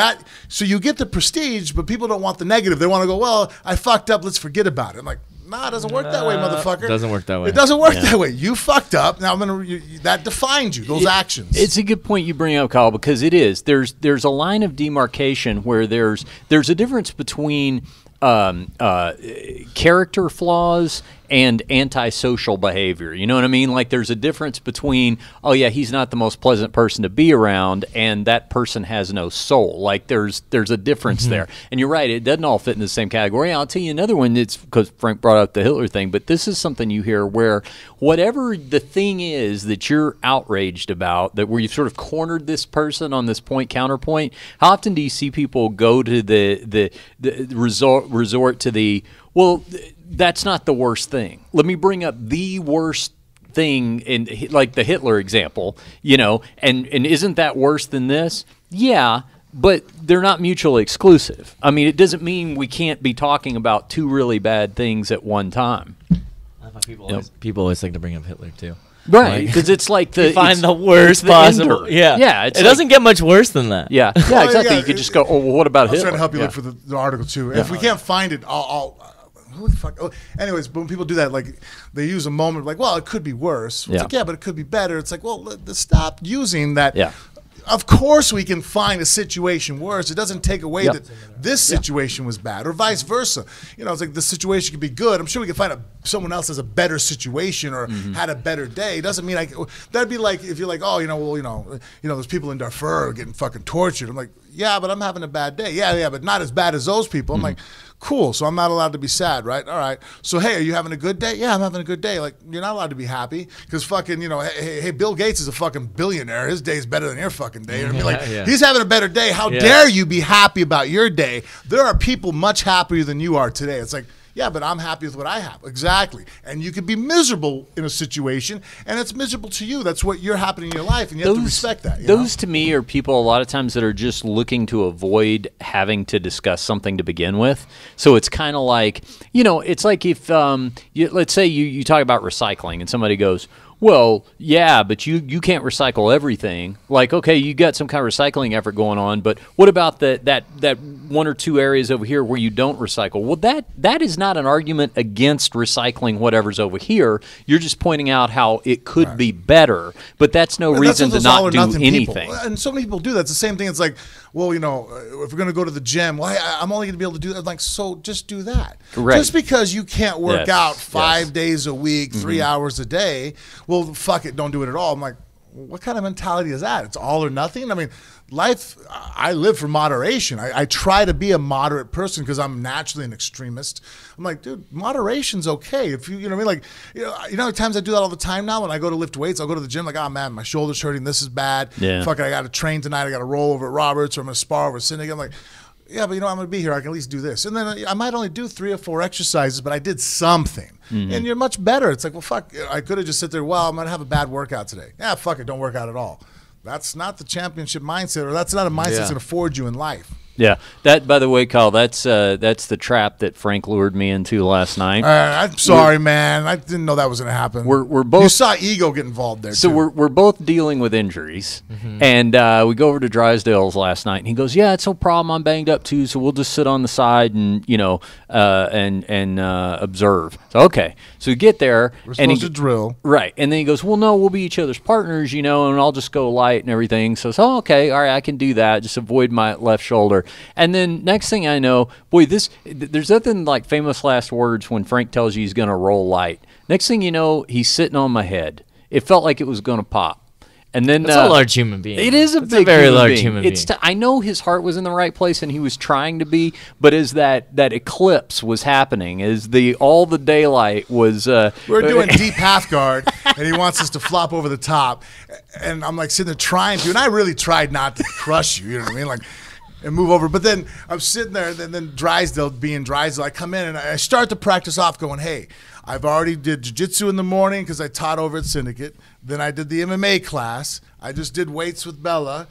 So you get the prestige, but people don't want the negative. They want to go, well, I fucked up. Let's forget about it. I'm like, nah, it doesn't work that way, motherfucker. It doesn't work that way. It doesn't work that way. You fucked up. Now that defines you, those actions. It's a good point you bring up, Kyle, because it is. There's a line of demarcation where there's a difference between character flaws and antisocial behavior. You know what I mean? Like there's a difference between, oh yeah, he's not the most pleasant person to be around, and that person has no soul. Like there's a difference there. And you're right, it doesn't all fit in the same category. I'll tell you another one. It's because Frank brought up the Hitler thing, but this is something you hear where whatever the thing is that you're outraged about, that where you've sort of cornered this person on this point counterpoint, how often do you see people go to the resort to the, well, that's not the worst thing. Let me bring up the worst thing in, like the Hitler example, you know, and isn't that worse than this? Yeah, but they're not mutually exclusive. I mean, it doesn't mean we can't be talking about two really bad things at one time. People always like to bring up Hitler too. Right, because it's like the find the worst possible. Yeah, yeah. It doesn't get much worse than that. Yeah, yeah, exactly. You could just go, oh, well, what about Hitler? I was trying to help you look for the article too. If we can't find it, I'll who the fuck? Oh, anyways, but when people do that, like they use a moment like, well, it could be worse. It's like, yeah, but it could be better. It's like, well, stop using that. Yeah. Of course we can find a situation worse. It doesn't take away that this situation was bad, or vice versa. You know, it's like the situation could be good. I'm sure we can find someone else has a better situation or had a better day. It doesn't mean that'd be like if you're like, oh, those people in Darfur getting fucking tortured. I'm like, yeah, but I'm having a bad day. Yeah, but not as bad as those people. I'm like, cool. So I'm not allowed to be sad, right? All right. So hey, are you having a good day? Yeah, I'm having a good day. Like you're not allowed to be happy because fucking, hey, Bill Gates is a fucking billionaire. His day's better than your fucking day. You know what I mean? Like he's having a better day. How dare you be happy about your day? There are people much happier than you are today. It's like, yeah, but I'm happy with what I have. Exactly. And you could be miserable in a situation, and it's miserable to you. That's what you're happening in your life, and you have to respect that. Those, to me, are people a lot of times that are just looking to avoid having to discuss something to begin with. So it's kind of like, it's like if, let's say you talk about recycling, and somebody goes, well, yeah, but you can't recycle everything. Like, okay, you got some kind of recycling effort going on, but what about that one or two areas over here where you don't recycle? Well, that is not an argument against recycling whatever's over here. You're just pointing out how it could be better, but that's no reason to not do anything. People. And so many people do that. It's the same thing. It's like, well, if we're going to go to the gym, well, I'm only going to be able to do that. Like, so just do that. Correct. Just because you can't work out 5 days a week, 3 hours a day, well, fuck it, don't do it at all. I'm like, what kind of mentality is that? It's all or nothing? I mean, life, I live for moderation. I try to be a moderate person because I'm naturally an extremist. I'm like, dude, moderation's okay. If you know what I mean? Like, how many times I do that all the time now when I go to lift weights, I'll go to the gym like, oh man, my shoulder's hurting, this is bad. Yeah. Fuck it, I got to train tonight, I got to roll over at Roberts, or I'm going to spar over at Syndicate. I'm like, yeah, but I'm going to be here. I can at least do this. And then I might only do 3 or 4 exercises, but I did something. And you're much better. It's like, well, fuck, I could have just sit there, well, I'm going to have a bad workout today. Yeah, fuck it, don't work out at all. That's not the championship mindset, or that's not a mindset that's going to forge you in life. Yeah, that, by the way, Kyle, that's the trap that Frank lured me into last night. I'm sorry, man. I didn't know that was going to happen. We're both. You saw ego get involved there. So too. we're both dealing with injuries, and we go over to Drysdale's last night, and he goes, "Yeah, it's no problem. I'm banged up too, so we'll just sit on the side and observe." So okay, so we get there, we're supposed to drill, right? And then he goes, "Well, no, we'll be each other's partners, and I'll just go light and everything." So okay, all right, I can do that. Just avoid my left shoulder. And then next thing I know, boy, there's nothing like famous last words when Frank tells you he's going to roll light. Next thing you know, he's sitting on my head. It felt like it was going to pop. And then that's a large human being. It is a very large human being. I know his heart was in the right place and he was trying to be, but as that eclipse was happening, as all the daylight was we're doing deep half guard and he wants us to flop over the top, and I'm like sitting there trying to, and I really tried not to crush you, you know what I mean? Like, and move over. But then I'm sitting there, and then Drysdale, being Drysdale, I come in and I start to practice off going, hey, I've already did jiu-jitsu in the morning because I taught over at Syndicate. Then I did the MMA class. I just did weights with Bella.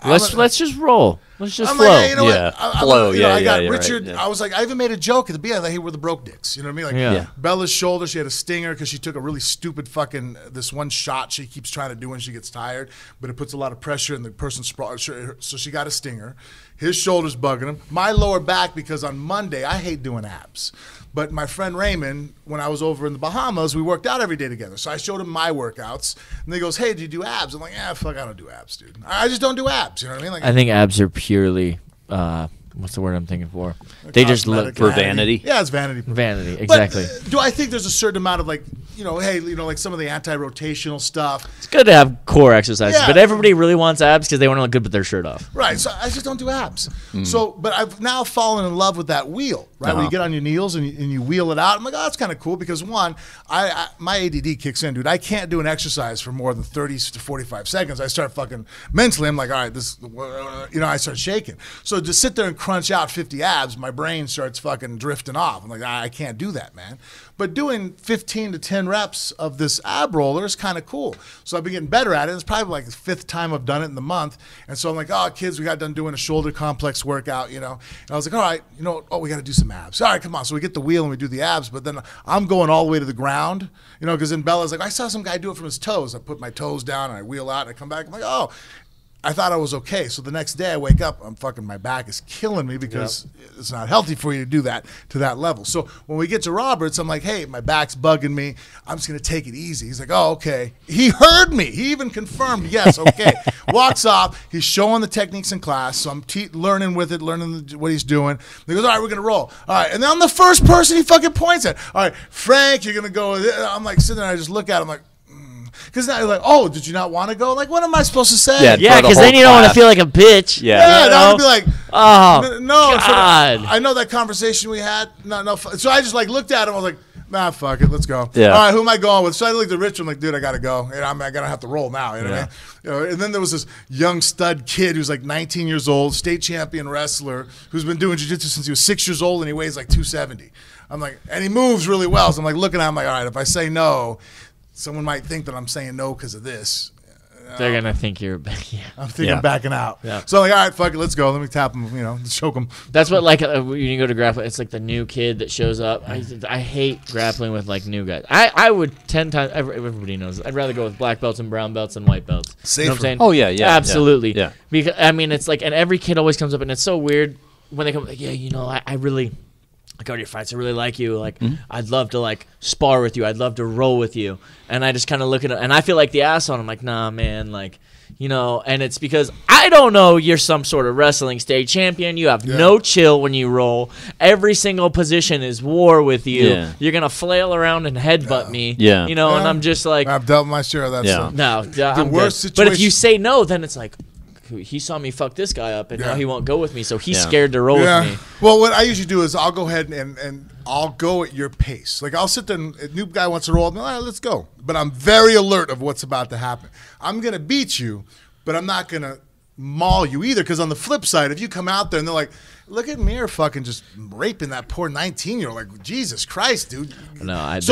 Let's just roll. Let's just flow. Like, hey, flow. I got Richard. Right, I was like, I even made a joke at the beginning. Like, hey, we're the broke dicks. You know what I mean? Like Bella's shoulder, she had a stinger because she took a really stupid fucking this one shot she keeps trying to do when she gets tired, but it puts a lot of pressure in the person's sprawl. So she got a stinger. His shoulder's bugging him. My lower back, because on Monday I hate doing abs. But my friend Raymond, when I was over in the Bahamas, we worked out every day together. So I showed him my workouts, and he goes, hey, do you do abs? I'm like, fuck, I don't do abs, dude. I just don't do abs. You know what I mean? Like, I think abs are purely what's the word I'm thinking for? They just look for vanity. Yeah, it's vanity. Vanity, exactly. But do I think there's a certain amount of like, hey, like some of the anti-rotational stuff. It's good to have core exercises, Yeah. but everybody really wants abs because they want to look good with their shirt off. Right, so I just don't do abs. So, but I've now fallen in love with that wheel, right? Where you get on your knees and you wheel it out. I'm like, oh, that's kind of cool because one, my ADD kicks in, dude. I can't do an exercise for more than 30 to 45 seconds. I start fucking mentally. I'm like, all right, I start shaking. So to sit there and crunch out 50 abs, my brain starts fucking drifting off. I'm like, I can't do that, man. But doing 15 to 10 reps of this ab roller is kind of cool. So I've been getting better at it. It's probably like the 5th time I've done it in the month. And so I'm like, oh, kids, we got done doing a shoulder complex workout, And I was like, all right, we got to do some abs. All right, come on. So we get the wheel and we do the abs. But then I'm going all the way to the ground, because then Bella's like, I saw some guy do it from his toes. I put my toes down and I wheel out and I come back. I'm like, oh. I thought I was okay. So the next day I wake up, my back is killing me because it's not healthy for you to do that to that level. So when we get to Roberts, I'm like, hey, my back's bugging me. I'm just going to take it easy. He's like, oh, okay. He heard me. He even confirmed, yes, okay. Walks off. He's showing the techniques in class. So I'm learning with it, learning what he's doing. He goes, all right, we're going to roll. All right. And then I'm the first person he fucking points at. All right, Frank, you're going to go with it. I'm like sitting there. I just look at him like, because now you're like, oh, did you not want to go? Like, what am I supposed to say? Yeah, because then you don't want to feel like a bitch. Yeah, now I'd be like, oh, no. God. I know that conversation we had. No. So I just like looked at him. I was like, nah, fuck it, let's go. Yeah. All right, who am I going with? So I looked at Rich. I'm like, dude, I got to go. And I'm going to have to roll now. You know what I mean? And then there was this young stud kid who's like 19 years old, state champion wrestler, who's been doing jiu-jitsu since he was 6 years old, and he weighs like 270. I'm like, and he moves really well. So I'm like looking at him like, all right, if I say no, someone might think that I'm saying no because of this. They're going to think you're I'm thinking backing out. Yeah. So I'm like, all right, fuck it, let's go. Let me tap him, choke him. That's what, like, when you go to grappling, it's like the new kid that shows up. I hate grappling with, like, new guys. I would 10 times, everybody knows, I'd rather go with black belts and brown belts and white belts. Safer. You know what I'm saying? Oh, yeah. Absolutely. Yeah. Because, I mean, it's like, and every kid always comes up, and it's so weird when they come, like, I really... Like, all your fights, I really like you. Like, I'd love to, like, spar with you. I'd love to roll with you. And I just kind of look at it, and I feel like the asshole. I'm like, nah, man, like, and it's because I don't know you're some sort of wrestling state champion. You have no chill when you roll. Every single position is war with you. Yeah. You're going to flail around and headbutt me. Yeah. And I'm just like. I've dealt my share of that stuff. No, the worst situation. But if you say no, then it's like, he saw me fuck this guy up, and now he won't go with me, so he's scared to roll with me. Well, what I usually do is I'll go ahead and I'll go at your pace. Like, I'll sit there, and a new guy wants to roll, I'm like, all right, let's go. But I'm very alert of what's about to happen. I'm going to beat you, but I'm not going to maul you either, because on the flip side, if you come out there and they're like, look at me, fucking just raping that poor 19-year-old, like, Jesus Christ, dude. No, it's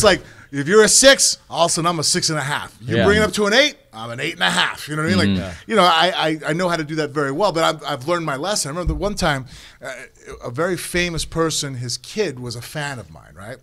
like, if you're a 6, all of a sudden I'm a 6.5. You bring it up to an 8, I'm an 8.5. You know what I mean? Like, I know how to do that very well, but I've learned my lesson. I remember the one time, a very famous person, his kid was a fan of mine, right?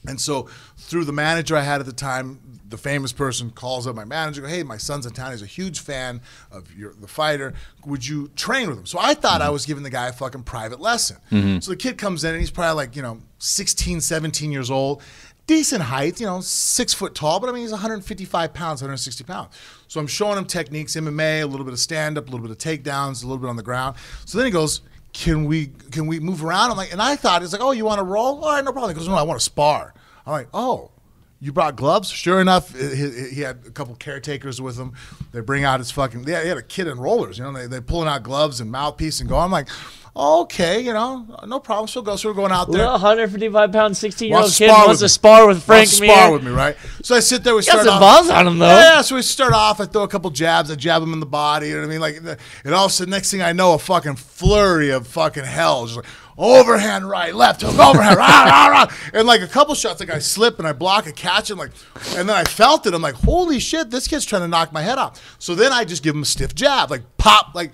And so through the manager I had at the time, the famous person calls up my manager, hey, my son's in town. He's a huge fan of the fighter. Would you train with him? So I thought I was giving the guy a fucking private lesson. So the kid comes in, and he's probably like, 16, 17 years old. Decent height, 6 foot tall, but I mean, he's 155 pounds, 160 pounds. So I'm showing him techniques, MMA, a little bit of stand-up, a little bit of takedowns, a little bit on the ground. So then he goes, can we move around? I'm like, and I thought, he's like, oh, you want to roll? All right, no problem. He goes, no, I want to spar. I'm like, oh, you brought gloves? Sure enough, he had a couple caretakers with him. They bring out his fucking, he had a kid in rollers, they're pulling out gloves and mouthpiece and go. I'm like, okay, no problem. So we're going out there. 155-pound, 16-year-old kid wants to spar with Frank Mir. Spar with me, right? So I sit there. We start off. Balls on him, though. Yeah, so we start off. I throw a couple jabs. I jab him in the body. You know what I mean? Like, and all of a sudden, next thing I know, a fucking flurry of fucking hell. Just like, overhand right, left hook, overhand, rah, rah, rah. And like a couple shots, like I slip and I block, I catch him, and then I felt it. I'm like, holy shit, this kid's trying to knock my head off. So then I just give him a stiff jab, like pop, like,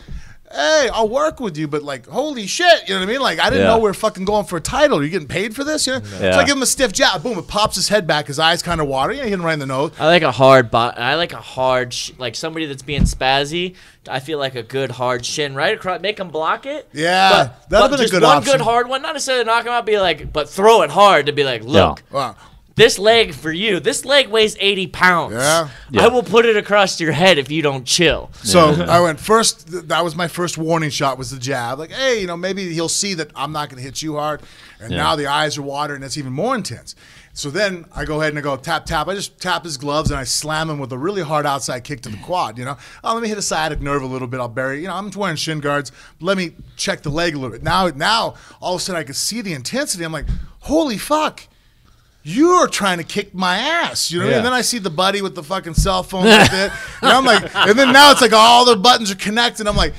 hey, I'll work with you, but like, holy shit, you know what I mean? Like, I didn't know we were fucking going for a title. Are you getting paid for this? So I give him a stiff jab, boom, it pops his head back, his eyes kind of water. Hit him right in the nose. I like a hard like somebody that's being spazzy. I feel like a good hard shin right across, make him block it. Yeah, that'd have been a good option. One good hard one, not necessarily knock him out, be like, but throw it hard to be like, look. Wow. this leg for you, this leg weighs 80 pounds. Yeah. Yeah. I will put it across your head if you don't chill. So I went first. That was my first warning shot, was the jab. Like, hey, maybe he'll see that I'm not going to hit you hard. And now the eyes are watering, and it's even more intense. So then I go ahead and I go tap, tap. I just tap his gloves, and I slam him with a really hard outside kick to the quad, Oh, let me hit a sciatic nerve a little bit. I'll bury, I'm wearing shin guards. Let me check the leg a little bit. Now, all of a sudden I could see the intensity. I'm like, holy fuck. You're trying to kick my ass, And then I see the buddy with the fucking cell phone like that. And I'm like, and then now it's like all the buttons are connected. I'm like,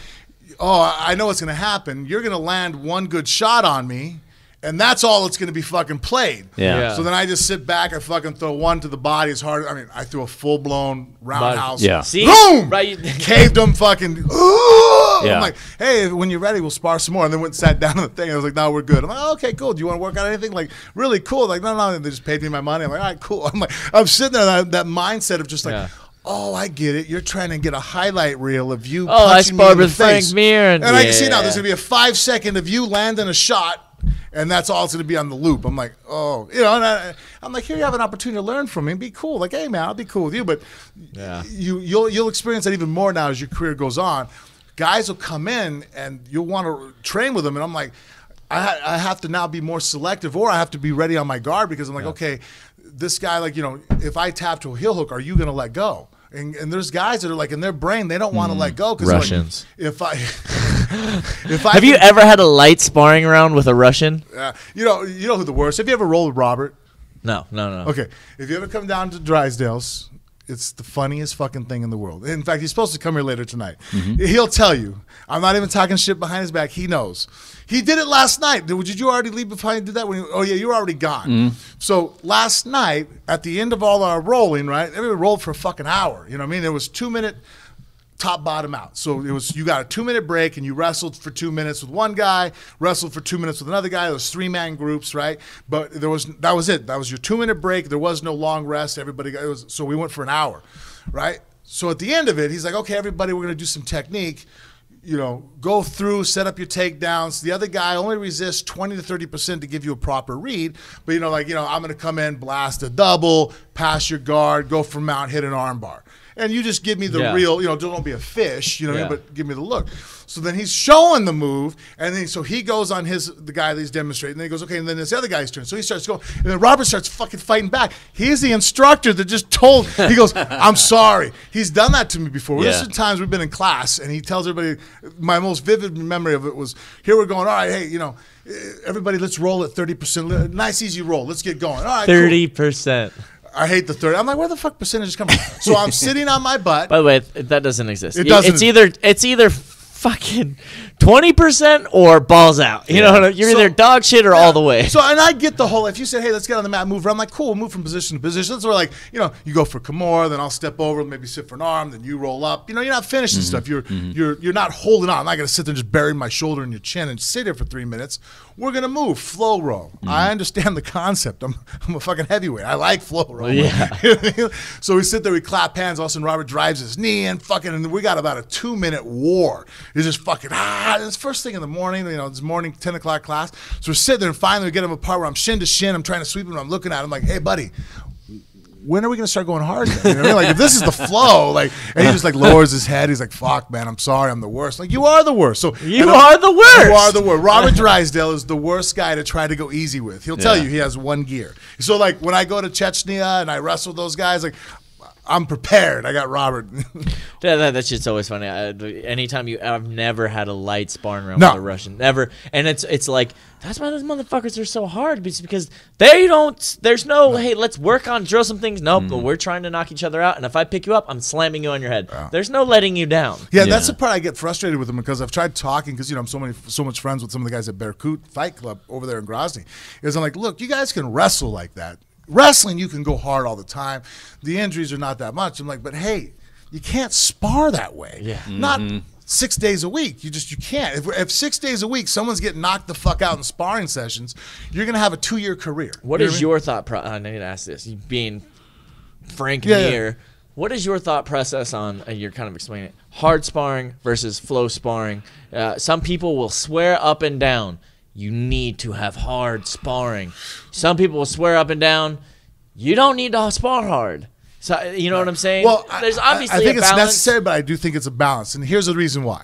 oh, I know what's going to happen. You're going to land one good shot on me. And that's all that's going to be fucking played. Yeah. So then I just sit back. I fucking throw one to the body as hard. I mean, I threw a full-blown roundhouse. Yeah. See? Boom! Right. Caved him fucking. Yeah. I'm like, hey, when you're ready, we'll spar some more. And then went and sat down on the thing. I was like, no, we're good. I'm like, oh, okay, cool. Do you want to work on anything? Like, really cool. Like, no. And they just paid me my money. I'm like, all right, cool. I'm sitting there, that mindset of just like, oh, I get it. You're trying to get a highlight reel of you punching me in the face. And I can see now there's going to be a 5-second of you landing a shot. And that's all it's going to be on the loop. I'm like, oh, and I'm like, here you have an opportunity to learn from me and be cool. Like, hey, man, I'll be cool with you. But you'll experience that even more now as your career goes on. Guys will come in and you'll want to train with them. And I'm like, I have to now be more selective, or I have to be ready on my guard, because I'm like, okay, this guy, like, if I tap to a heel hook, are you going to let go? And there's guys that are like, in their brain, they don't want to let go, because Russians. Like, if Have you ever had a light sparring round with a Russian? You know who the worst? Have you ever rolled with Robert? No. Okay, if you ever come down to Drysdale's, it's the funniest fucking thing in the world. In fact, he's supposed to come here later tonight. He'll tell you. I'm not even talking shit behind his back. He knows. He did it last night. Did you already leave before he did that? Oh, yeah, you were already gone. So last night, at the end of all our rolling, right, everybody rolled for a fucking hour. You know what I mean? There was 2-minute top, bottom, out. So you got a 2-minute break, and you wrestled for 2 minutes with one guy, wrestled for 2 minutes with another guy. There was 3-man groups, right? But that was it. That was your 2-minute break. There was no long rest. So we went for an hour, right? So at the end of it, he's like, okay, everybody, we're going to do some technique. Go through, set up your takedowns. The other guy only resists 20 to 30% to give you a proper read. But, I'm going to come in, blast a double, pass your guard, go for mount, hit an arm bar. And you just give me the real, don't be a fish, but give me the look. So then he's showing the move, and then so he goes on the guy that he's demonstrating, and then he goes, okay, and then this other guy's turn. So he starts going, and then Robert starts fucking fighting back. He's the instructor that just he goes, I'm sorry. He's done that to me before. There's some times we've been in class, and he tells everybody, my most vivid memory of it was, here we're going, all right, hey, everybody, let's roll at 30%. Nice, easy roll. Let's get going. All right, 30%. Cool. I hate the 30. I'm like, where the fuck percentage is coming from? So I'm sitting on my butt. By the way, that doesn't exist. It doesn't. It's either fucking 20% or balls out. You know, you're either dog shit or all the way. So, and I get the whole, if you said, hey, let's get on the mat, move around, I'm like, cool, we'll move from position to position. That's where, like, you go for Kimura, then I'll step over, maybe sit for an arm, then you roll up. You're not finishing stuff. You're not holding on. I'm not going to sit there and just bury my shoulder in your chin and sit there for 3 minutes. We're going to move, flow row. I understand the concept. I'm a fucking heavyweight. I like flow row. Yeah. So we sit there, we clap hands, all of a sudden Robert drives his knee in, and we got about a 2-minute war. It's just fucking, it's first thing in the morning, it's morning 10 o'clock class. So we're sitting there, and finally we get him apart where I'm shin to shin. I'm trying to sweep him, and I'm looking at him like, hey, buddy, when are we going to start going hard then? You know what I mean? Like, if this is the flow, and he just lowers his head. He's like, fuck, man, I'm sorry, I'm the worst. Like, you are the worst. So You are the worst. You are the worst. Robert Drysdale is the worst guy to try to go easy with. He'll tell you he has one gear. So, when I go to Chechnya and I wrestle those guys, I'm prepared. I got Robert. That shit's always funny. Anytime I've never had a light sparring round with a Russian, never. And it's like, that's why those motherfuckers are so hard, because they don't. There's no, hey, let's work on drill some things. Nope, we're trying to knock each other out. And if I pick you up, I'm slamming you on your head. There's no letting you down. Yeah, that's the part I get frustrated with them, because I've tried talking, because I'm so much friends with some of the guys at Berkut Fight Club over there in Grozny. Is I'm like, look, you guys can wrestle like that. Wrestling, you can go hard all the time. The injuries are not that much. I'm like, but hey, you can't spar that way. Yeah. Not 6 days a week. You can't. If 6 days a week someone's getting knocked the fuck out in sparring sessions, you're going to have a 2-year career. What is your thought process? I need to ask this. You being frank here. What is your thought process on, you're kind of explaining it, hard sparring versus flow sparring? Some people will swear up and down, you need to have hard sparring. Some people will swear up and down, you don't need to spar hard. So you know what I'm saying? Well, there's obviously I think a it's balance. necessary, but I do think it's a balance. And here's the reason why.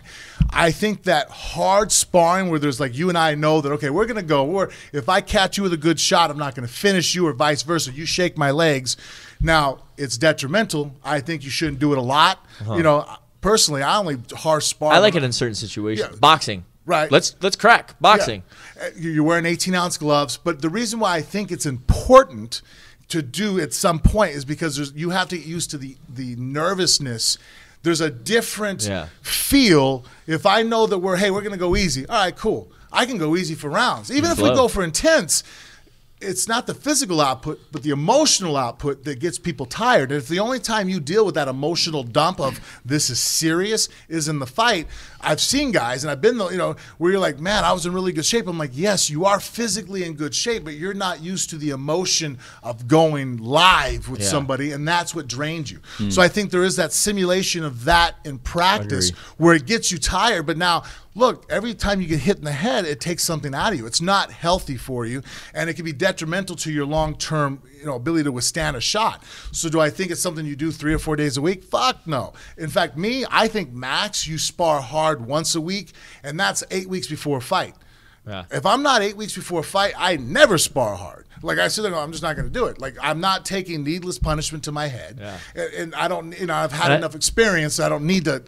I think that hard sparring where there's like you and I know that, okay, we're going to go, or if I catch you with a good shot, I'm not going to finish you, or vice versa. You shake my legs. Now, it's detrimental. I think you shouldn't do it a lot. You know, personally, I only hard spar. I like it in certain situations. Yeah. Boxing. Right. Let's crack boxing. Yeah. You're wearing 18-ounce gloves, but the reason why I think it's important to do at some point is because you have to get used to the nervousness. There's a different feel. If I know that we're going to go easy, all right, cool. I can go easy for rounds. Even if we go for intense, it's not the physical output, but the emotional output that gets people tired. And if the only time you deal with that emotional dump of this is serious is in the fight, I've seen guys, and I've been, where you're like, man, I was in really good shape. I'm like, yes, you are physically in good shape, but you're not used to the emotion of going live with somebody, and that's what drains you. So I think there is that simulation of that in practice where it gets you tired, but now, look, every time you get hit in the head, it takes something out of you. It's not healthy for you, and it can be detrimental to your long-term ability to withstand a shot. So do I think it's something you do 3 or 4 days a week? Fuck no. In fact, I think max you spar hard once a week, and that's 8 weeks before a fight. Yeah. If I'm not 8 weeks before a fight, I never spar hard. Like I said, I'm just not going to do it. Like I'm not taking needless punishment to my head, and I don't. I've had enough experience. I don't need to.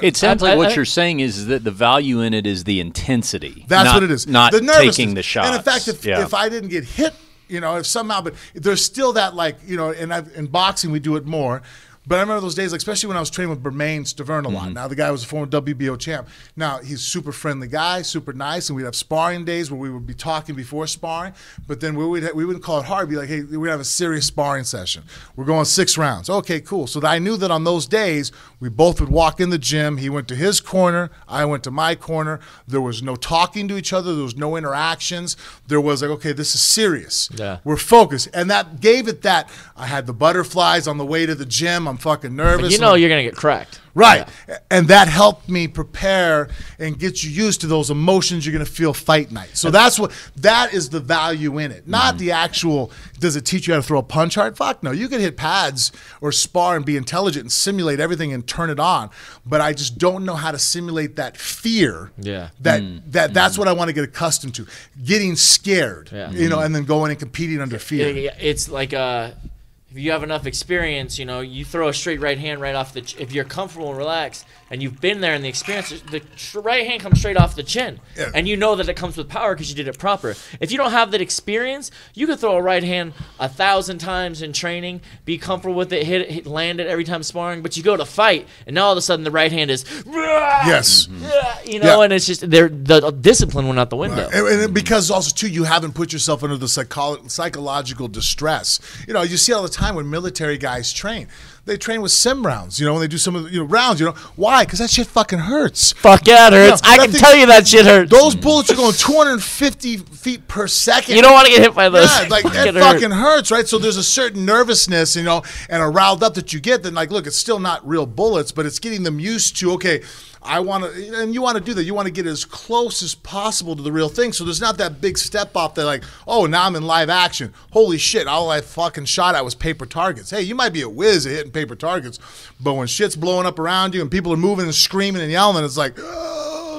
It sounds like what you're saying is that the value in it is the intensity. That's what it is. Not the taking the shots. And in fact, if I didn't get hit, if somehow, but there's still that and in boxing we do it more. But I remember those days, like, especially when I was training with Bermain Stavern a lot. Now, the guy was a former WBO champ. Now, he's a super friendly guy, super nice, and we'd have sparring days where we would be talking before sparring. But then we wouldn't call it hard. We'd be like, hey, we're going to have a serious sparring session. We're going 6 rounds. Okay, cool. So I knew that on those days, we both would walk in the gym. He went to his corner. I went to my corner. There was no talking to each other. There was no interactions. There was like, okay, this is serious. Yeah. We're focused. And that gave it that. I had the butterflies on the way to the gym. I'm fucking nervous. You're going to get cracked. Right. Yeah. And that helped me prepare and get you used to those emotions you're going to feel fight night. So that is the value in it. Not the actual, does it teach you how to throw a punch hard? Fuck no. You can hit pads or spar and be intelligent and simulate everything and turn it on. But I just don't know how to simulate that fear. Yeah. That's what I want to get accustomed to. Getting scared, and then going and competing under fear. It's like if you have enough experience, you throw a straight right hand right off if you're comfortable and relaxed and you've been there in the experience, the right hand comes straight off the chin. Yeah. And you know that it comes with power because you did it proper. If you don't have that experience, you could throw a right hand 1,000 times in training, be comfortable with it, hit land it every time sparring, but you go to fight and now all of a sudden the right hand is yes. And it's just the discipline went out the window. Right. And because also too you haven't put yourself under the psychological distress. You see all the time when military guys train. They train with sim rounds, when they do some of the rounds, Why? Because that shit fucking hurts. Fuck yeah, it hurts. I can tell you that shit hurts. Those bullets are going 250 feet per second. You don't want to get hit by those. Yeah, it fucking hurts, right? So there's a certain nervousness, and a riled up that you get. Then, look, it's still not real bullets, but it's getting them used to, okay, I want to, and you want to do that. You want to get as close as possible to the real thing. So there's not that big step off that oh, now I'm in live action. Holy shit, all I fucking shot at was paper targets. Hey, you might be a whiz at hitting paper targets, but when shit's blowing up around you and people are moving and screaming and yelling, it's like,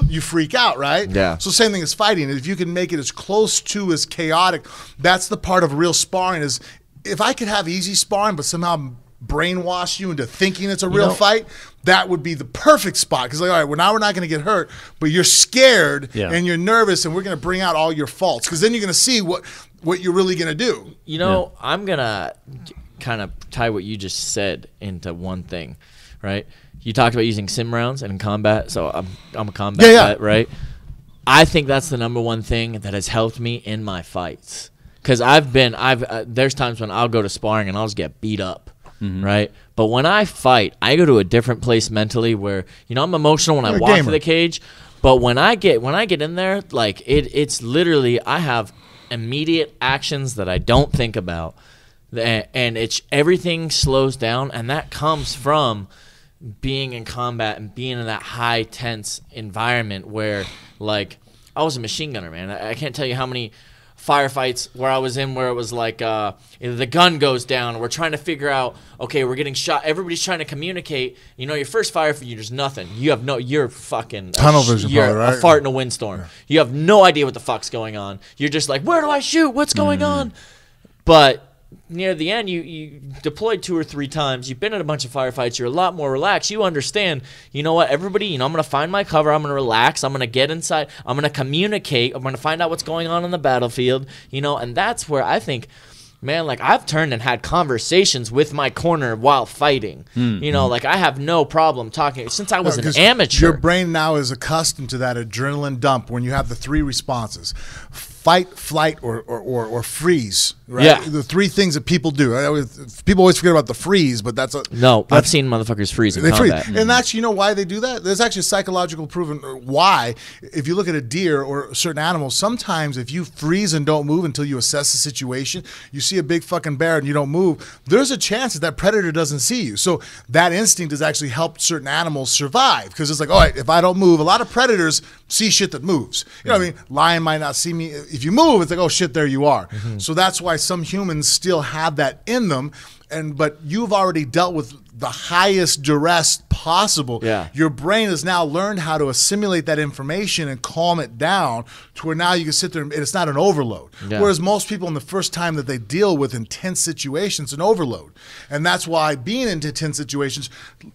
you freak out, right? Yeah. So same thing as fighting. If you can make it as close to as chaotic, that's the part of real sparring is if I could have easy sparring, but somehow brainwash you into thinking it's a real fight, that would be the perfect spot. Because all right, well, now we're not going to get hurt, but you're scared and you're nervous, and we're going to bring out all your faults. Because then you're going to see what you're really going to do. I'm going to kind of tie what you just said into one thing, right? You talked about using sim rounds and in combat, so I'm a combat vet, right? I think that's the number one thing that has helped me in my fights. Because there's times when I'll go to sparring and I'll just get beat up. Right, but when I fight, I go to a different place mentally where I'm emotional when I walk to the cage, but when I get in there, it's literally I have immediate actions that I don't think about, and everything slows down, and that comes from being in combat and being in that high tense environment where I was a machine gunner, man. I can't tell you how many firefights where I was in where it was like the gun goes down. We're trying to figure out, okay, we're getting shot. Everybody's trying to communicate. You know, your first firefight, there's nothing. You're fucking tunnel vision, you're probably, right? a fart in a windstorm. Yeah. You have no idea what the fuck's going on. You're just like, where do I shoot? What's going on? But near the end, you deployed 2 or 3 times. You've been in a bunch of firefights. You're a lot more relaxed. You understand, you know what, everybody, you know, I'm going to find my cover. I'm going to relax. I'm going to get inside. I'm going to communicate. I'm going to find out what's going on the battlefield, you know, and that's where I think, man, like I've turned and had conversations with my corner while fighting. You know, like I have no problem talking since I was an amateur. Your brain now is accustomed to that adrenaline dump when you have the 3 responses: fight, flight, or freeze. Right? Yeah. The 3 things that people do. People always forget about the freeze, but that's I've seen motherfuckers freeze in combat. Freeze. And that's, you know why they do that? There's actually psychological proven why. If you look at a deer or certain animals, sometimes if you freeze and don't move until you assess the situation, you see a big fucking bear and you don't move, there's a chance that predator doesn't see you. So that instinct has actually helped certain animals survive, because it's like, all right, if I don't move, a lot of predators see shit that moves. You know what I mean? Lion might not see me. If you move, it's like, oh shit, there you are. So that's why some humans still have that in them. But you've already dealt with the highest duress possible. Yeah. Your brain has now learned how to assimilate that information and calm it down to where now you can sit there and it's not an overload. Yeah. Whereas most people, in the first time that they deal with intense situations, an overload. And that's why being in intense situations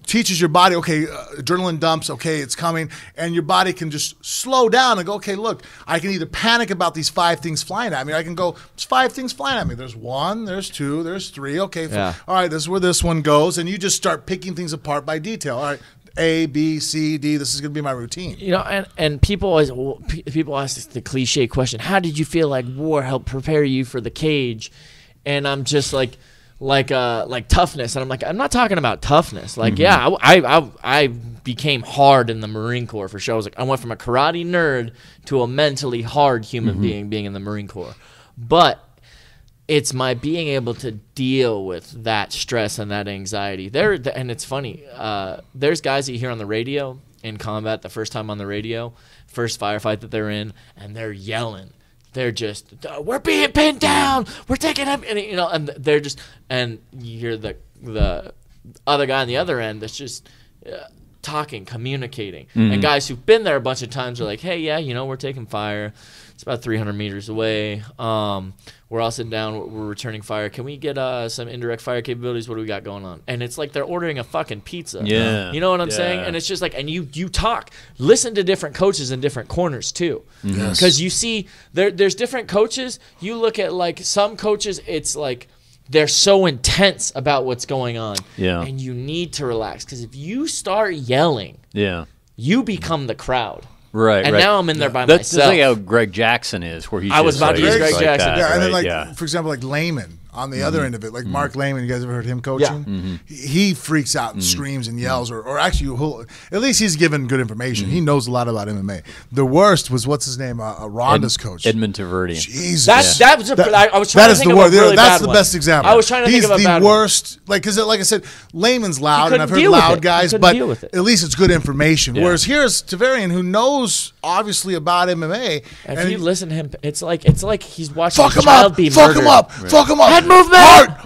teaches your body, okay, adrenaline dumps, okay, it's coming, and your body can just slow down and go, okay, look, I can either panic about these 5 things flying at me, or I can go, there's 5 things flying at me. There's 1, there's 2, there's 3, okay, yeah. All right, this is where this one goes, and you just start picking things apart by detail. All right, A, B, C, D, this is going to be my routine. You know, and people ask the cliche question, how did you feel like war helped prepare you for the cage? And I'm just like toughness. And I'm like, I'm not talking about toughness. Like, yeah, I became hard in the Marine Corps for sure. I went from a karate nerd to a mentally hard human being in the Marine Corps. But it's my being able to deal with that stress and that anxiety. And it's funny. There's guys that you hear on the radio in combat the first time on the radio, first firefight that they're in, and they're yelling. They're just, we're being pinned down. We're taking him, and you know, and they're just, and you hear the other guy on the other end that's just talking, communicating. And guys who've been there a bunch of times are like, hey, yeah, you know, we're taking fire. It's about 300 meters away. We're all sitting down. We're returning fire. Can we get some indirect fire capabilities? What do we got going on? And it's like they're ordering a fucking pizza. Yeah. You know what I'm saying? And it's just like, and you talk. Listen to different coaches in different corners too. Because you see, there's different coaches. You look at like some coaches, it's like they're so intense about what's going on. Yeah. And you need to relax. Because if you start yelling, you become the crowd. Right, and now I'm in there by That's myself. That's like how Greg Jackson is, where he's I was about to use Greg Jackson. That, yeah, and then right? for example, like Lehman on the other end of it, like Mark Lehman. You guys ever heard him coaching? He freaks out and screams and yells, or actually, at least he's given good information. He knows a lot about MMA. The worst was what's his name, Ronda's coach, Edmund Taverdian. Jesus, I was trying to think of a really that's bad the one. best example. I was trying to think of a bad one. He's the worst. Because like I said, Lehman's loud, and I've heard deal with loud it. guys, He but couldn't deal with it. at least it's good information. Yeah. Whereas here's Tavarian, who knows obviously about MMA. If you listen to him, it's like he's watching fuck a him child up, be fuck murdered. him up, fuck him up. Head movement.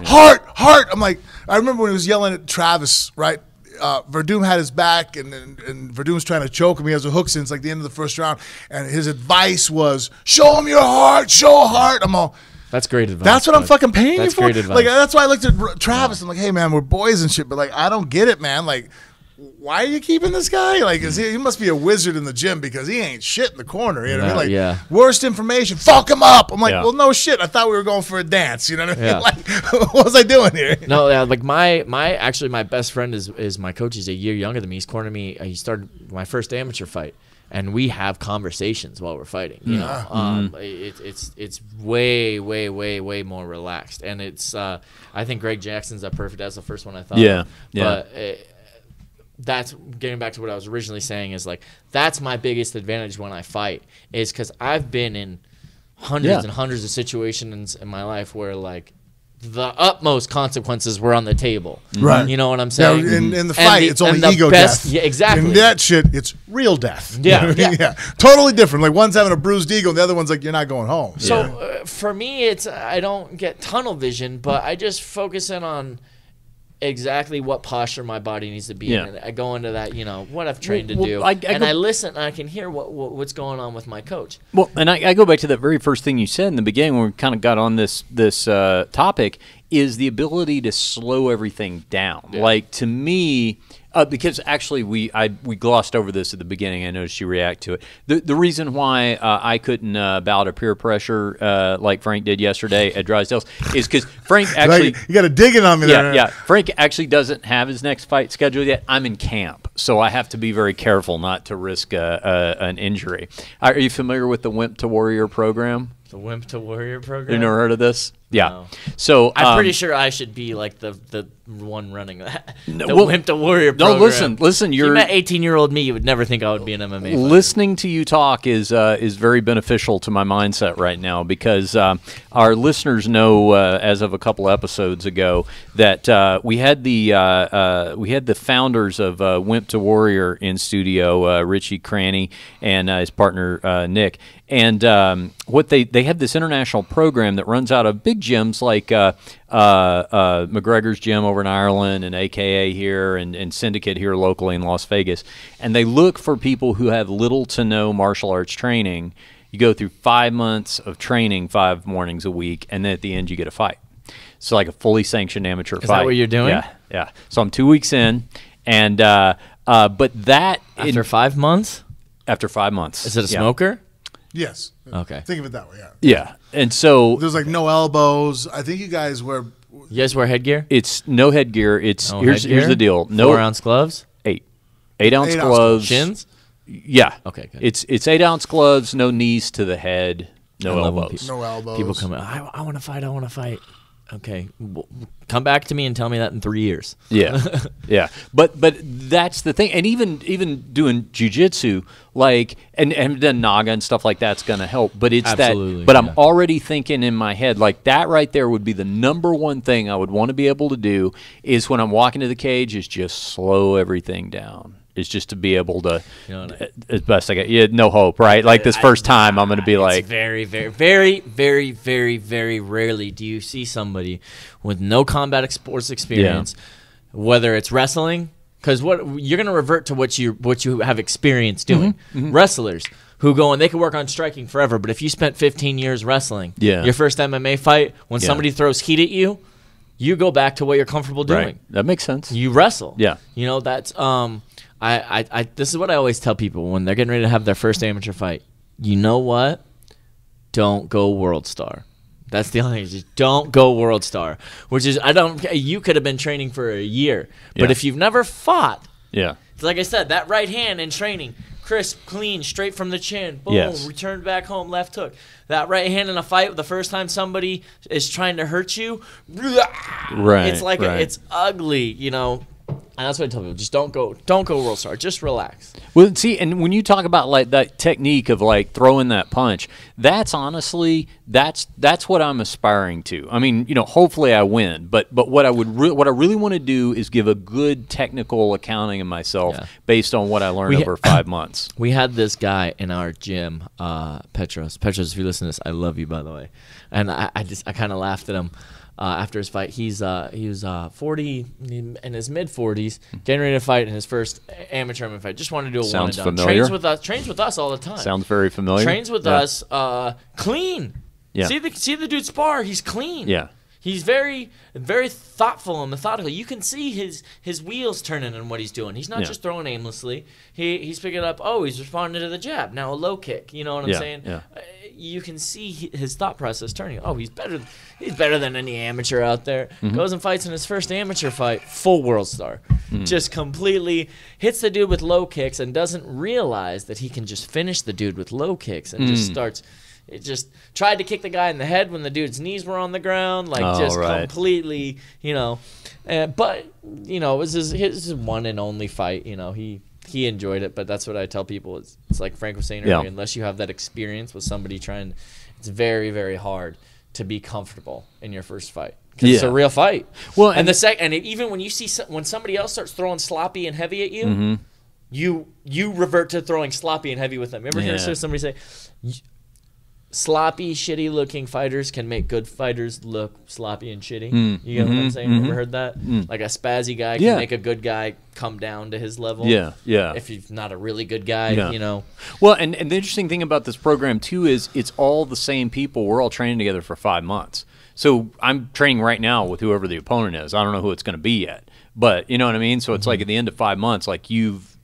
Heart. I'm like, I remember when he was yelling at Travis, right? Verdum had his back, and Verdum's trying to choke him. He has a hook since like the end of the first round, and his advice was, "Show him your heart, show heart." I'm all. That's great advice. That's what I'm fucking paying you for. Great advice. Like that's why I looked at Travis. I'm like, hey man, we're boys and shit, but like I don't get it, man. Like, why are you keeping this guy? Like, he must be a wizard in the gym because he ain't shit in the corner. You know what I mean? Like, worst information, fuck him up. I'm like, well, no shit. I thought we were going for a dance. You know what I mean? Like, what was I doing here? No, like my best friend is my coach. He's a year younger than me. He's cornered me. He started my first amateur fight, and we have conversations while we're fighting. You know, it's way more relaxed, and it's I think Greg Jackson's perfect. That's the first one I thought. Yeah, but. That's getting back to what I was originally saying is like that's my biggest advantage when I fight is because I've been in hundreds and hundreds of situations in my life where like the utmost consequences were on the table. Right. You know what I'm saying? Yeah, in the fight, it's only ego death. Yeah, exactly. In that shit, it's real death. Yeah, You know what I mean? Yeah. Totally different. Like one's having a bruised ego, and the other one's like, you're not going home. So for me, it's I don't get tunnel vision, but I just focus in on exactly what posture my body needs to be in. And I go into that, what I've trained to do. I listen, and I can hear what's going on with my coach. Well, and I go back to that very first thing you said in the beginning when we kind of got on this topic, is the ability to slow everything down. Yeah. Like, to me, because actually we glossed over this at the beginning. I noticed you react to it. The reason why I couldn't bow to peer pressure like Frank did yesterday at Drysdale's is because Frank actually you got to dig it on me there. Yeah. Frank actually doesn't have his next fight scheduled yet. I'm in camp, so I have to be very careful not to risk an injury. Are you familiar with the Wimp to Warrior program? The Wimp to Warrior program? You never heard of this? Yeah. No. So I'm pretty sure I should be like the one running that. Wimp to Warrior program. No, listen. If you met 18-year-old me, you would never think I would be an MMA fighter. Listening to you talk is very beneficial to my mindset right now, because our listeners know, as of a couple episodes ago, that we had the founders of Wimp to Warrior in studio, Richie Cranny and his partner Nick. And what they have this international program that runs out of big gyms like McGregor's gym over in Ireland, and AKA here, and Syndicate here locally in Las Vegas. And they look for people who have little to no martial arts training. You go through 5 months of training, 5 mornings a week, and then at the end you get a fight. So like a fully sanctioned amateur fight. Is that what you're doing? Yeah. So I'm 2 weeks in, and but that after 5 months. After 5 months, is it a smoker? Yes. Okay. Think of it that way. Yeah. Yeah, and so there's like no elbows. I think you guys wear. You guys wear headgear? It's no headgear. It's here's the deal. No 4-ounce gloves. 8-ounce gloves. Shins. Yeah. Okay. Good. It's 8-ounce gloves. No knees to the head. No elbows. No elbows. People come in. I want to fight. I want to fight. Okay, come back to me and tell me that in 3 years. Yeah, yeah. But that's the thing, and even doing jiu-jitsu, like and done Naga and stuff like that's going to help. But it's absolutely, that. But I'm already thinking in my head, like that right there would be the number one thing I would want to be able to do, is when I'm walking to the cage, is just slow everything down. Is just to be able to, as best I get. Yeah, no hope, right? Like this first time, I'm going to be like, very, very, very, very, very, very rarely do you see somebody with no combat sports experience, whether it's wrestling, because what you're going to revert to what you have experience doing. Wrestlers who go and they can work on striking forever, but if you spent 15 years wrestling, your first MMA fight, when somebody throws heat at you, you go back to what you're comfortable doing. Right. That makes sense. You wrestle. Yeah. That's this is what I always tell people when they're getting ready to have their first amateur fight. You know what? Don't go World Star. That's the only thing. Just don't go World Star. Which is you could have been training for a year, but if you've never fought, it's like I said, that right hand in training, crisp, clean, straight from the chin, boom, returned back home, left hook. That right hand in a fight, the first time somebody is trying to hurt you, it's like it's ugly, And that's what I tell people: just don't go World Star. Just relax. Well, see, and when you talk about like that technique of like throwing that punch, that's honestly that's what I'm aspiring to. I mean, hopefully I win, but what I really want to do is give a good technical accounting of myself based on what I learned over 5 months. We had this guy in our gym, Petros. Petros, if you listen to this, I love you, by the way. And I kind of laughed at him. After his fight, he was 40 in his mid-40s, getting ready to fight in his first amateur MMA fight. Just wanted to do a one and done. Familiar. Trains with us all the time. Sounds very familiar. Trains with us, clean. Yeah. See the dude spar. He's clean. Yeah. He's very, very thoughtful and methodical. You can see his wheels turning in what he's doing. He's not just throwing aimlessly. He's picking up. Oh, he's responding to the jab. Now a low kick. You know what I'm saying? Yeah. You can see his thought process turning. Oh, he's better. He's better than any amateur out there. Goes and fights in his first amateur fight, full World Star. Just completely hits the dude with low kicks and doesn't realize that he can just finish the dude with low kicks and just starts. It just tried to kick the guy in the head when the dude's knees were on the ground, completely, But it was his one and only fight. He enjoyed it, but that's what I tell people. It's like Frank was saying earlier. Unless you have that experience with somebody it's very, very hard to be comfortable in your first fight. Because it's a real fight. Well, and even when you see when somebody else starts throwing sloppy and heavy at you, you revert to throwing sloppy and heavy with them. Ever hear somebody say, sloppy, shitty-looking fighters can make good fighters look sloppy and shitty? You know what I'm saying? Ever heard that? Like a spazzy guy can make a good guy come down to his level. Yeah. If he's not a really good guy, you know. Well, and the interesting thing about this program, too, is it's all the same people. We're all training together for 5 months. So I'm training right now with whoever the opponent is. I don't know who it's going to be yet. But you know what I mean? So it's like at the end of 5 months, like you've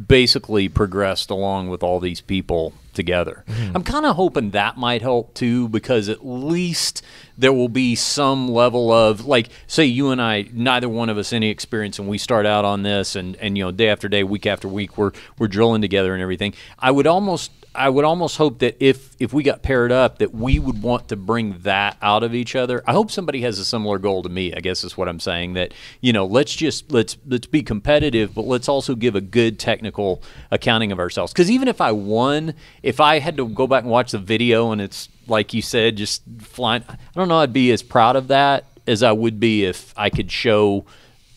basically progressed along with all these people together. I'm kind of hoping that might help too, because at least there will be some level of, like, say you and I, neither one of us any experience, and we start out on this, and you know, day after day, week after week, we're drilling together and everything. I would almost hope that if we got paired up, that we would want to bring that out of each other. I hope somebody has a similar goal to me, I guess is what I'm saying, that, you know, let's be competitive, but let's also give a good technical accounting of ourselves. Because even if I won, if I had to go back and watch the video and it's, like you said, just flying, I don't know, I'd be as proud of that as I would be if I could show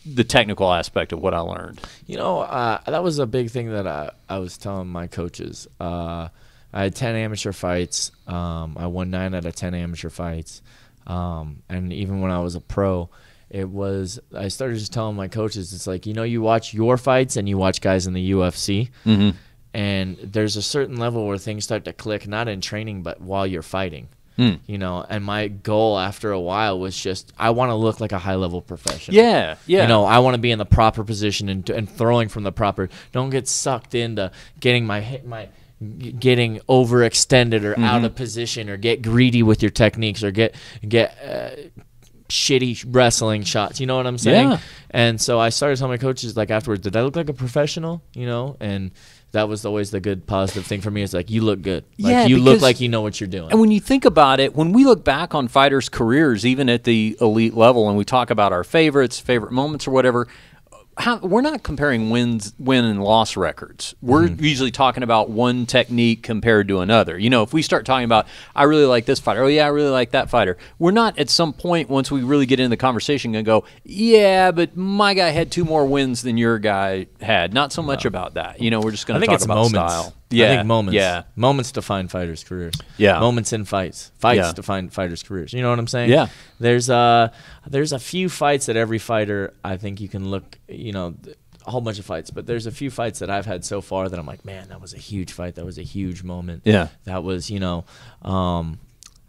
the technical aspect of what I learned. You know, that was a big thing that I was telling my coaches. I had 10 amateur fights. I won 9 out of 10 amateur fights. And even when I was a pro, I started just telling my coaches, it's like, you know, you watch your fights and you watch guys in the UFC. And there's a certain level where things start to click, not in training, but while you're fighting. You know, and my goal after a while was just, I want to look like a high-level professional. Yeah. You know, I want to be in the proper position and throwing from the proper. Don't get sucked into getting getting overextended or out of position, or get greedy with your techniques, or get shitty wrestling shots. You know what I'm saying? Yeah. And so I started telling my coaches, like, afterwards, did I look like a professional? You know, and that was always the good positive thing for me. It's like, you look good. Like, you look like you know what you're doing. And when you think about it, when we look back on fighters' careers, even at the elite level, and we talk about our favorite moments or whatever, we're not comparing win and loss records. We're usually talking about one technique compared to another. You know, if we start talking about, I really like this fighter, oh yeah, I really like that fighter, we're not at some point, once we really get into the conversation, going to go, yeah, but my guy had 2 more wins than your guy had. Not so much about that. You know, we're just going to talk about moments. Style. Yeah, I think moments. Yeah. Moments define fighters' careers. Yeah. Moments in fights. Fights define fighters' careers. You know what I'm saying? Yeah. There's a few fights that every fighter, I think you can look, you know, a whole bunch of fights, but there's a few fights that I've had so far that I'm like, man, that was a huge fight. That was a huge moment. Yeah. That was, you know,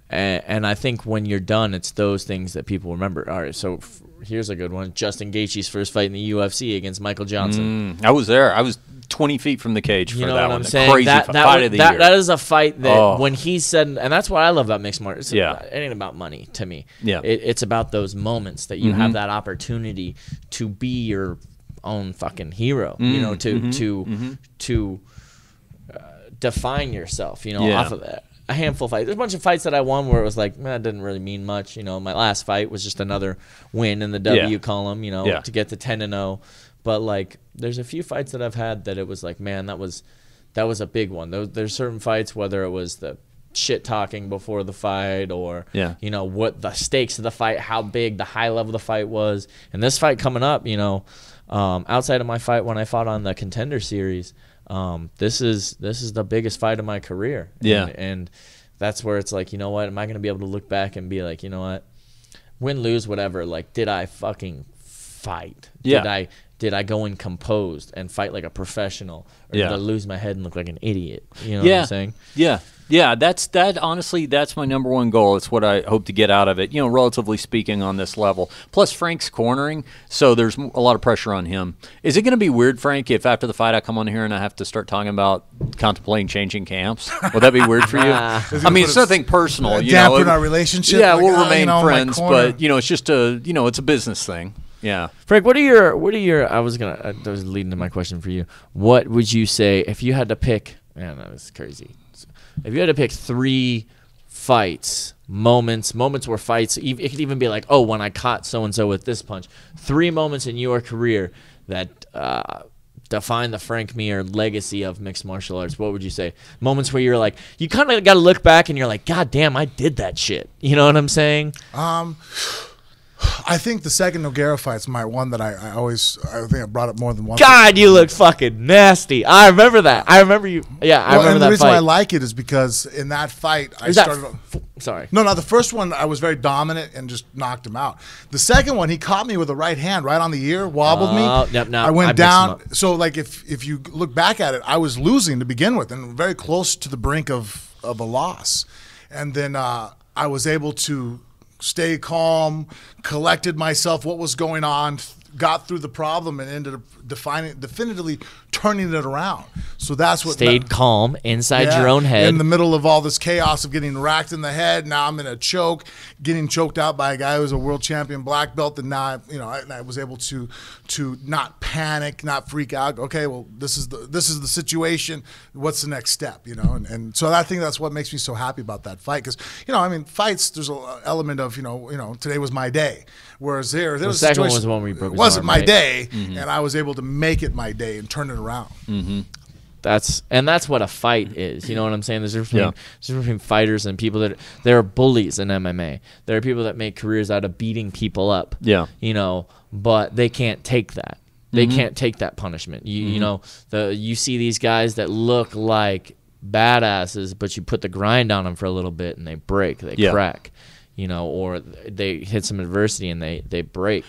and I think when you're done, it's those things that people remember. All right, so here's a good one. Justin Gaethje's first fight in the UFC against Michael Johnson. I was there. I was 20 feet from the cage for you know that what one. I'm saying? Crazy fight of the year. That is a fight that when he said, and that's what I love about mixed martial arts. Yeah. It ain't about money to me. Yeah. It's about those moments that you have that opportunity to be your own fucking hero. You know, to define yourself. You know, off of that. A handful of fights. There's a bunch of fights that I won where it was like, man, it didn't really mean much. You know, my last fight was just another win in the W column. You know, to get to 10-0. But like, there's a few fights that I've had that it was like, man, that was a big one. There's certain fights, whether it was the shit talking before the fight, or you know, what the stakes of the fight, how big the high level of the fight was. And this fight coming up, you know, outside of my fight when I fought on the Contender Series, this is the biggest fight of my career. And that's where it's like, you know what, am I going to be able to look back and be like, you know what, win, lose, whatever, like, did I fucking fight? Did I go in composed and fight like a professional, or did I lose my head and look like an idiot? You know what I'm saying? Yeah, honestly, that's my number one goal. It's what I hope to get out of it, you know, relatively speaking, on this level. Plus, Frank's cornering, so there's a lot of pressure on him. Is it going to be weird, Frank, if after the fight I come on here and I have to start talking about contemplating changing camps? Would that be weird for you? I mean, it's nothing personal. You know, dampen our relationship. Yeah, like, we'll remain friends, but, you know, it's just it's a business thing. Yeah, Frank, what are your? I was leading to my question for you. What would you say if you had to pick? Man, that was crazy. If you had to pick 3 fights, moments where fights, it could even be like, oh, when I caught so and so with this punch. 3 moments in your career that define the Frank Mir legacy of mixed martial arts, what would you say? Moments where you're like, you kind of got to look back and you're like, God damn, I did that shit. You know what I'm saying? I think the second Nogueira fight's my one that I think I brought up more than once. God, you look fucking nasty. I remember that. I remember you. Yeah, I remember that fight. The reason why I like it is because in that fight, Sorry. No, the first one I was very dominant and just knocked him out. The second one, he caught me with a right hand right on the ear, wobbled me. I went down. So like if you look back at it, I was losing to begin with and very close to the brink of a loss. And then I was able to stay calm, collected myself, what was going on, got through the problem, and ended up definitively turning it around. So that's what stayed calm inside your own head. In the middle of all this chaos of getting racked in the head, now I'm in a choke, getting choked out by a guy who's a world champion black belt, and now I was able to not panic, not freak out. Okay, well this is the situation. What's the next step? And so I think that's what makes me so happy about that fight, because fights, there's an element of today was my day, whereas there was the second one was the one where you broke his arm, wasn't my day, and I was able to make it my day and turn it around. That's what a fight is. You know what I'm saying? There's a difference between fighters and people that there are bullies in MMA. There are people that make careers out of beating people up. Yeah. But they can't take that. They can't take that punishment. You see these guys that look like badasses, but you put the grind on them for a little bit and they break, they crack. Or they hit some adversity and they break.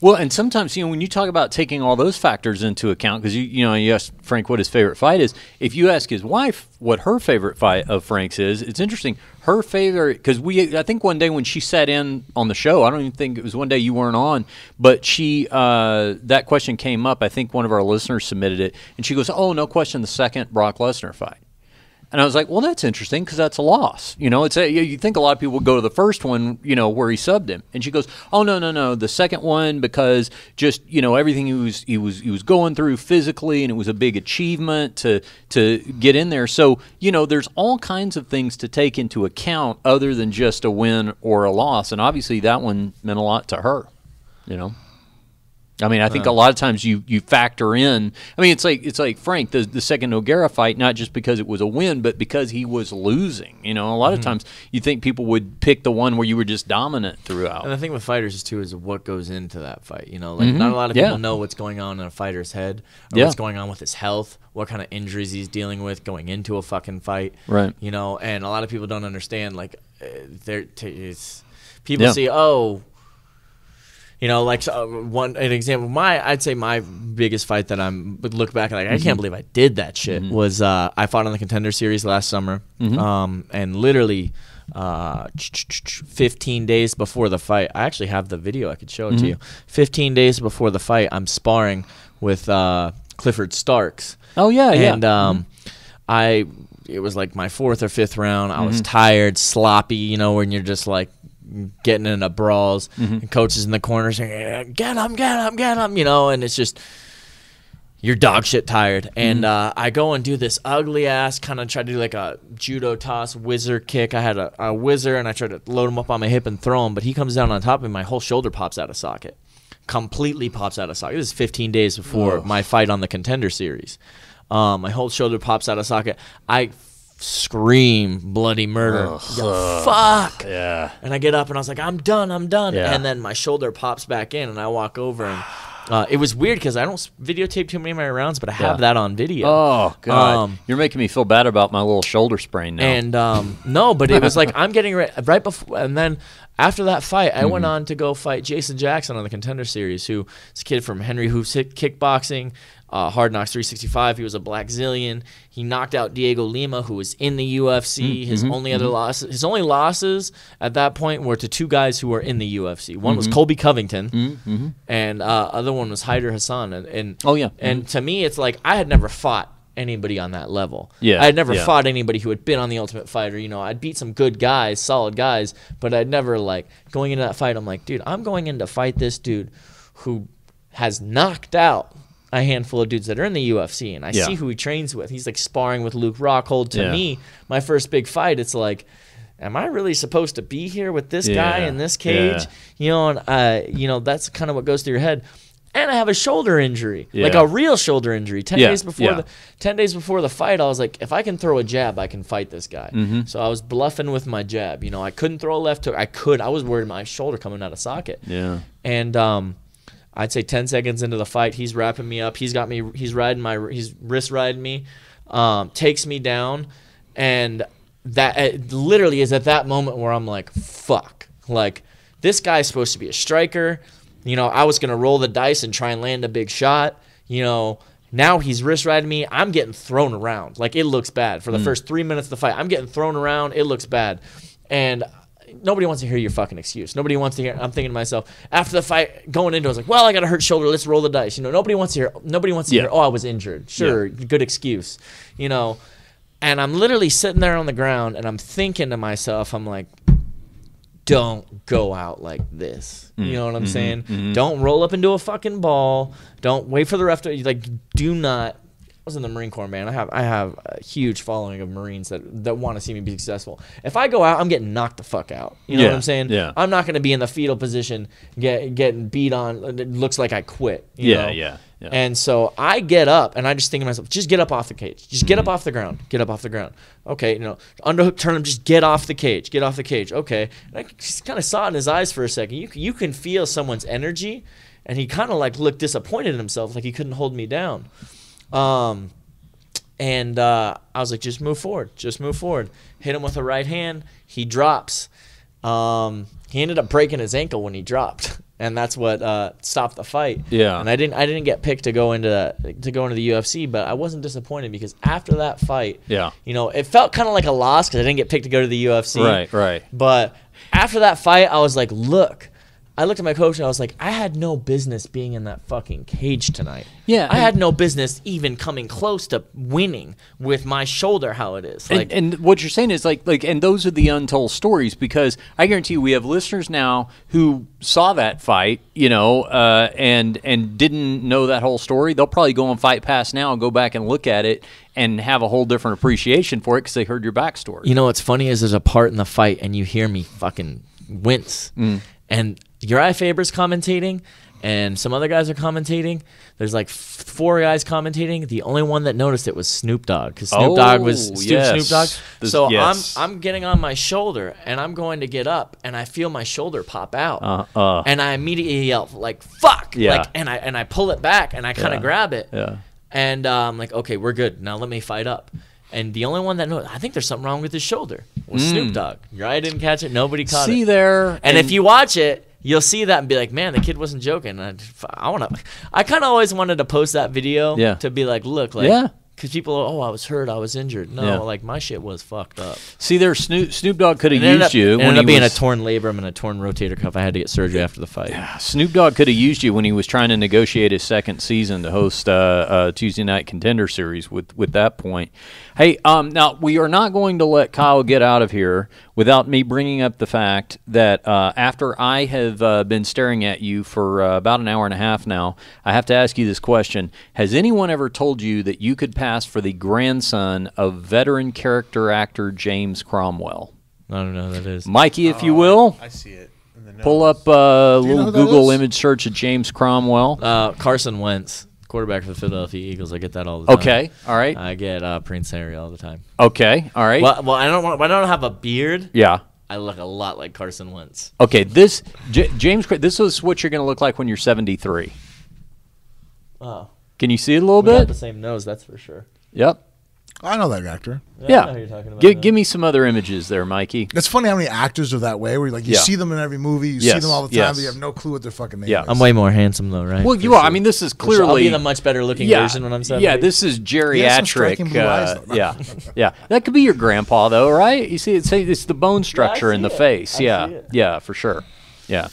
Well, and sometimes, when you talk about taking all those factors into account, because you asked Frank what his favorite fight is. If you ask his wife what her favorite fight of Frank's is, it's interesting. Her favorite, because I think one day when she sat in on the show, I don't even think it was one day you weren't on, but that question came up. I think one of our listeners submitted it, and she goes, "Oh, no question, the second Brock Lesnar fight." And I was like, well, that's interesting because that's a loss. You think a lot of people would go to the first one, where he subbed him. And she goes, oh, no, the second one, because just, everything he was going through physically, and it was a big achievement to get in there. So, there's all kinds of things to take into account other than just a win or a loss. And obviously that one meant a lot to her, I think a lot of times you factor in. It's like Frank, the second Nogueira fight, not just because it was a win, but because he was losing. A lot of times you think people would pick the one where you were just dominant throughout. And the thing with fighters too is what goes into that fight. Not a lot of people know what's going on in a fighter's head, or what's going on with his health, what kind of injuries he's dealing with going into a fucking fight. Right. And a lot of people don't understand. People see, an example. I'd say my biggest fight that would look back and I can't believe I did that shit was I fought on the Contender Series last summer, and literally 15 days before the fight, I actually have the video. I could show it to you. 15 days before the fight, I'm sparring with Clifford Starks. Oh yeah, and it was like my fourth or fifth round. I was tired, sloppy. When you're just like getting into brawls, and coaches in the corner saying, get him, and it's just, you're dog shit tired. And I go and do this ugly ass, kind of try to do like a judo toss whizzer kick. I had a whizzer, and I tried to load him up on my hip and throw him, but he comes down on top of me, my whole shoulder pops out of socket. Completely pops out of socket. This is 15 days before my fight on the Contender Series. My whole shoulder pops out of socket. I scream bloody murder. Fuck. Yeah. And I get up and I was like, I'm done. Yeah. And then my shoulder pops back in and I walk over and it was weird because I don't videotape too many of my rounds, but I have that on video. Oh, God. You're making me feel bad about my little shoulder sprain now. And no, but it was like I'm getting right before, and then after that fight, I went on to go fight Jason Jackson on the Contender Series, who is a kid from Henry Hoof's kickboxing. Hard Knocks 365. He was a black zillion. He knocked out Diego Lima, who was in the UFC. His only losses at that point were to two guys who were in the UFC. One was Colby Covington, and other one was Hyder Hassan. And to me, it's like I had never fought anybody on that level. I had never fought anybody who had been on the Ultimate Fighter. I'd beat some good guys, solid guys, but I'd never going into that fight. I'm like, dude, I'm going in to fight this dude who has knocked out a handful of dudes that are in the UFC, and I see who he trains with. He's sparring with Luke Rockhold. To me, my first big fight, it's like, am I really supposed to be here with this guy in this cage? And that's kind of what goes through your head. and I have a shoulder injury, Yeah. like a real shoulder injury. 10 Yeah, days before yeah. the 10 days before the fight, I was like, if I can throw a jab, I can fight this guy. So I was bluffing with my jab. You know, I couldn't throw a left hook. I was worried my shoulder coming out of socket. Yeah. And I'd say 10 seconds into the fight, he's wrapping me up. He's wrist riding me, takes me down, and that it literally is at that moment where I'm like, fuck, like this guy's supposed to be a striker. You know, I was going to roll the dice and try and land a big shot. You know, now he's wrist riding me. I'm getting thrown around. Like, it looks bad. For the first 3 minutes of the fight, I'm getting thrown around. It looks bad. And nobody wants to hear your fucking excuse. Nobody wants to hear. I'm thinking to myself, after the fight, going into it, I was like, well, I got a hurt shoulder. Let's roll the dice. You know, nobody wants to hear, oh, I was injured. Sure, good excuse. You know, and I'm literally sitting there on the ground, and I'm thinking to myself, I'm like, don't go out like this. You know what I'm saying? Don't roll up into a fucking ball. Don't wait for the ref to, like, do not. I was in the Marine Corps, man. I have a huge following of Marines that want to see me be successful. If I go out, I'm getting knocked the fuck out. You know what I'm saying? Yeah. I'm not going to be in the fetal position, getting beat on. It looks like I quit. You know? Yeah. And so I get up, and I just think to myself, just get up off the cage. Just get up off the ground. Get up off the ground. Okay, you know, underhook, turn him, just get off the cage. Get off the cage. Okay. And I just kind of saw it in his eyes for a second. You can feel someone's energy, and he kind of like looked disappointed in himself, like he couldn't hold me down. And I was like, just move forward. Just move forward. Hit him with a right hand. He drops. He ended up breaking his ankle when he dropped. And that's what stopped the fight. Yeah. And I didn't get picked to go into the UFC, but I wasn't disappointed because after that fight, you know, it felt kind of like a loss because I didn't get picked to go to the UFC. Right. But after that fight, I was like, look. I looked at my coach and I was like, I had no business being in that fucking cage tonight. Yeah. I had no business even coming close to winning with my shoulder how it is. Like, and what you're saying is like, and those are the untold stories, because I guarantee you we have listeners now who saw that fight, you know, and didn't know that whole story. They'll probably go on Fight Pass now and go back and look at it and have a whole different appreciation for it because they heard your backstory. You know what's funny is there's a part in the fight and you hear me fucking wince. And Uriah Faber's commentating, and some other guys are commentating. There's like 4 guys commentating. The only one that noticed it was Snoop Dogg, because Snoop Dogg was Snoop Dogg. So I'm getting on my shoulder, and I'm going to get up, and I feel my shoulder pop out, and I immediately yell like "fuck!" Like, and I pull it back, and I kind of grab it, and I'm like, okay, we're good. Now let me fight up. And the only one that knows, I think there's something wrong with his shoulder, was Snoop Dogg. Uriah didn't catch it. Nobody caught it. See there. And if you watch it, you'll see that and be like, man, the kid wasn't joking. I kind of always wanted to post that video to be like, look, like, because people, I was hurt, I was injured. No, like, my shit was fucked up. See, there, Snoop Dogg could have used you. It ended up being a torn labrum and a torn rotator cuff. I had to get surgery after the fight. Yeah, Snoop Dogg could have used you when he was trying to negotiate his second season to host a Tuesday Night Contender Series with that point. Hey, now, we are not going to let Kyle get out of here without me bringing up the fact that after I have been staring at you for about an hour and a half now, I have to ask you this question. Has anyone ever told you that you could pass for the grandson of veteran character actor James Cromwell? I don't know who that is. Mikey, if you will. I see it. Pull up a little Google image search of James Cromwell. Carson Wentz. Quarterback for the Philadelphia Eagles. I get that all the time. Okay, all right. I get Prince Harry all the time. Okay, all right. Well, I don't have a beard. Yeah. I look a lot like Carson Wentz. Okay, James, this is what you're going to look like when you're 73. Oh. Can you see it a little We bit? got the same nose, that's for sure. Yep. I know that actor. Yeah. I know who you're talking about. Give me some other images there, Mikey. It's funny how many actors are that way, where you see them in every movie, you see them all the time, but you have no clue what their fucking name is. I'm way more handsome, though, right? Well, you are. I mean, this is clearly... I'll be the much better looking version when I'm 70. Yeah, this is geriatric. Blue eyes, yeah. That could be your grandpa, though, right? You see, it's the bone structure in the face. Yeah, for sure. Yeah.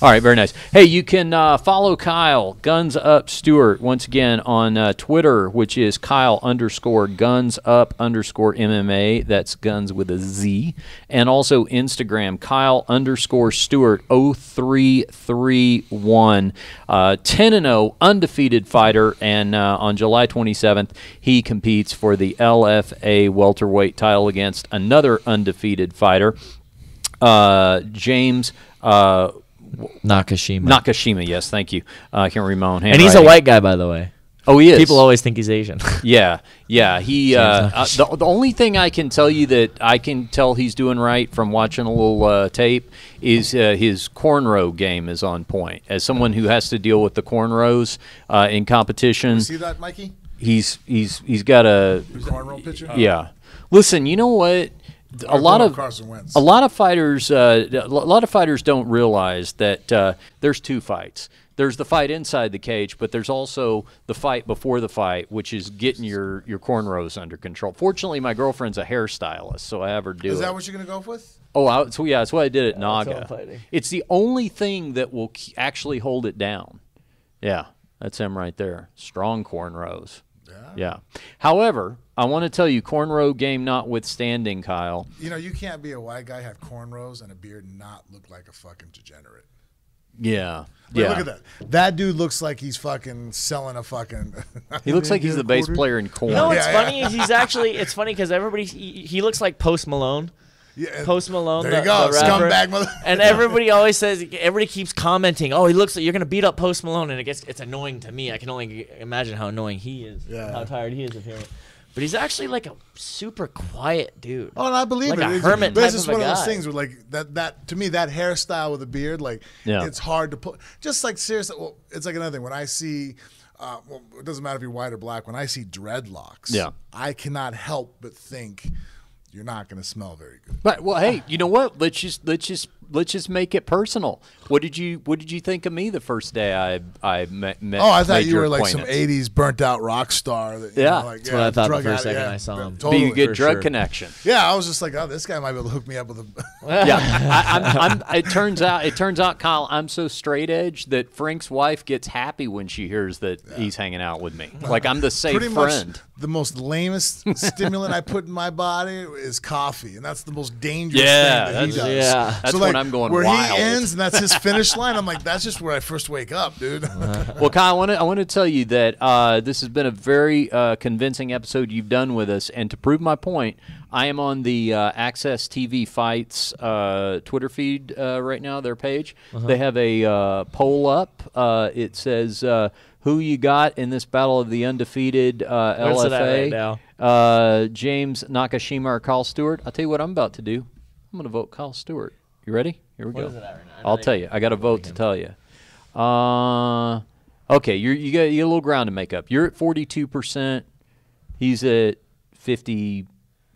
All right, very nice. Hey, you can follow Kyle, Gunz Up Stewart, once again on Twitter, which is Kyle_Gunz Up _MMA. That's guns with a Z. And also Instagram, Kyle_Stewart 0331. 10-0, undefeated fighter. And on July 27th, he competes for the LFA welterweight title against another undefeated fighter, James Nakashima. Nakashima, yes, thank you. I can't read my own handwriting. And he's a white guy, by the way. Oh, he is. People always think he's Asian. Yeah. He. The only thing I can tell you that I can tell he's doing right from watching a little tape is his cornrow game is on point. As someone who has to deal with the cornrows in competition, You see that, Mikey? he's got a Cornrow pitcher. yeah. Listen, you know what? A lot of fighters don't realize that there's two fights. There's the fight inside the cage, but there's also the fight before the fight, which is getting your cornrows under control. Fortunately, my girlfriend's a hairstylist, so I have her do it. Is that what you're going to go with? Oh, so yeah, that's what I did at Naga. all fighting. It's the only thing that will actually hold it down. Yeah, that's him right there. Strong cornrows. Yeah. However, I want to tell you, cornrow game notwithstanding, Kyle. You know, you can't be a white guy, have cornrows and a beard, and not look like a fucking degenerate. Yeah. Look at that. That dude looks like he's fucking selling a fucking. He looks like he's the bass player in Korn. You know what's funny? He's actually, it's funny because he looks like Post Malone. Yeah, Post Malone, there you go, the rapper. scumbag mother. And everybody always says, everybody keeps commenting, oh, he looks like you're gonna beat up Post Malone, and it's annoying to me. I can only imagine how annoying he is, how tired he is of hearing it. But he's actually like a super quiet dude. Oh, and I believe like it. A It's hermit but type it's just of a one of those guy. things where, like, that to me, that hairstyle with a beard, like, it's hard to put. Just like seriously, well, it's like another thing. When I see, well, it doesn't matter if you're white or black. When I see dreadlocks, I cannot help but think you're not going to smell very good. But well, hey, you know what? Let's just make it personal. What did you think of me the first day I met? Oh, I thought made you your were like some acquaintance? '80s burnt out rock star. That, Yeah. like, That's what I thought the drug first addict, second I saw him. Totally. Being a good for drug sure. connection. Yeah, I was just like, oh, this guy might be able to hook me up with a. Yeah, it turns out, Kyle, I'm so straight edge that Frank's wife gets happy when she hears that he's hanging out with me. Like I'm the safe Pretty friend. much the most lamest stimulant I put in my body is coffee, and that's the most dangerous thing that he does. Yeah. That's so, when like, I'm going where wild. he ends and that's his finish line. I'm like, that's just where I first wake up, dude. Well, Kyle, I want to tell you that this has been a very convincing episode you've done with us, and to prove my point, I am on the Access TV Fights Twitter feed right now, their page. They have a poll up. It says, who you got in this battle of the undefeated Where's it at right LFA? now? James Nakashima or Kyle Stewart? I'll tell you what I'm about to do. I'm going to vote Kyle Stewart. You ready? Here we go. is it at right now? I'll tell you. I got a vote to tell you. Okay, you got a little ground to make up. You're at 42%. He's at 56%.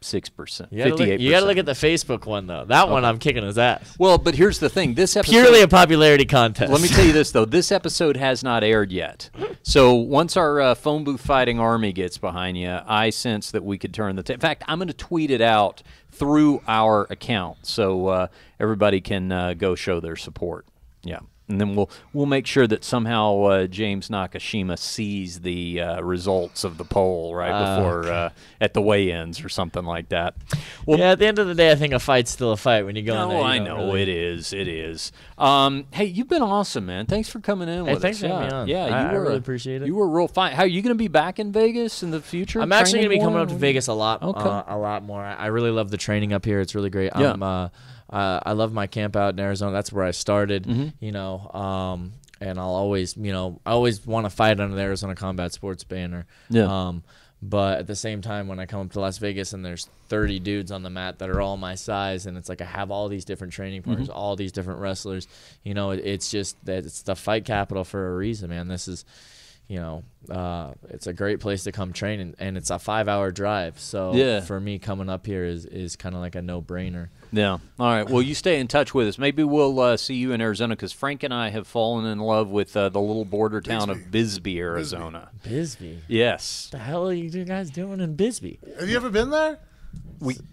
58%. You got to look at the Facebook one though. That one I'm kicking his ass. Well, but here's the thing. This episode, Purely a popularity contest. let me tell you this though. This episode has not aired yet. So once our phone booth fighting army gets behind you, I sense that we could turn the. In fact, I'm going to tweet it out through our account so everybody can go show their support. Yeah. And then we'll make sure that somehow James Nakashima sees the results of the poll right before at the weigh-ins or something like that. Well, yeah, at the end of the day, I think a fight's still a fight when you go in there. no, I you know don't really- it is. It is. Hey, you've been awesome, man. Thanks for coming in with thanks us. for having me on. Yeah, I you were really appreciate it. You were real fine. How are you going to be back in Vegas in the future? I'm actually training going to be coming more? up to Vegas a lot, Okay. a lot more. I really love the training up here. It's really great. Yeah. I love my camp out in Arizona. That's where I started. Mm-hmm. You know, and I'll always, I always want to fight under the Arizona Combat Sports banner. Yeah. But at the same time, when I come up to Las Vegas and there's 30 dudes on the mat that are all my size, and it's like I have all these different training partners, all these different wrestlers. You know, it's just that it's the fight capital for a reason, man. This is, it's a great place to come train, and it's a 5-hour drive. So for me, coming up here is kind of like a no-brainer. Yeah. All right. Well, you stay in touch with us. Maybe we'll see you in Arizona because Frank and I have fallen in love with the little border town of Bisbee, Arizona. Bisbee? Yes. What the hell are you guys doing in Bisbee? Have you ever been there?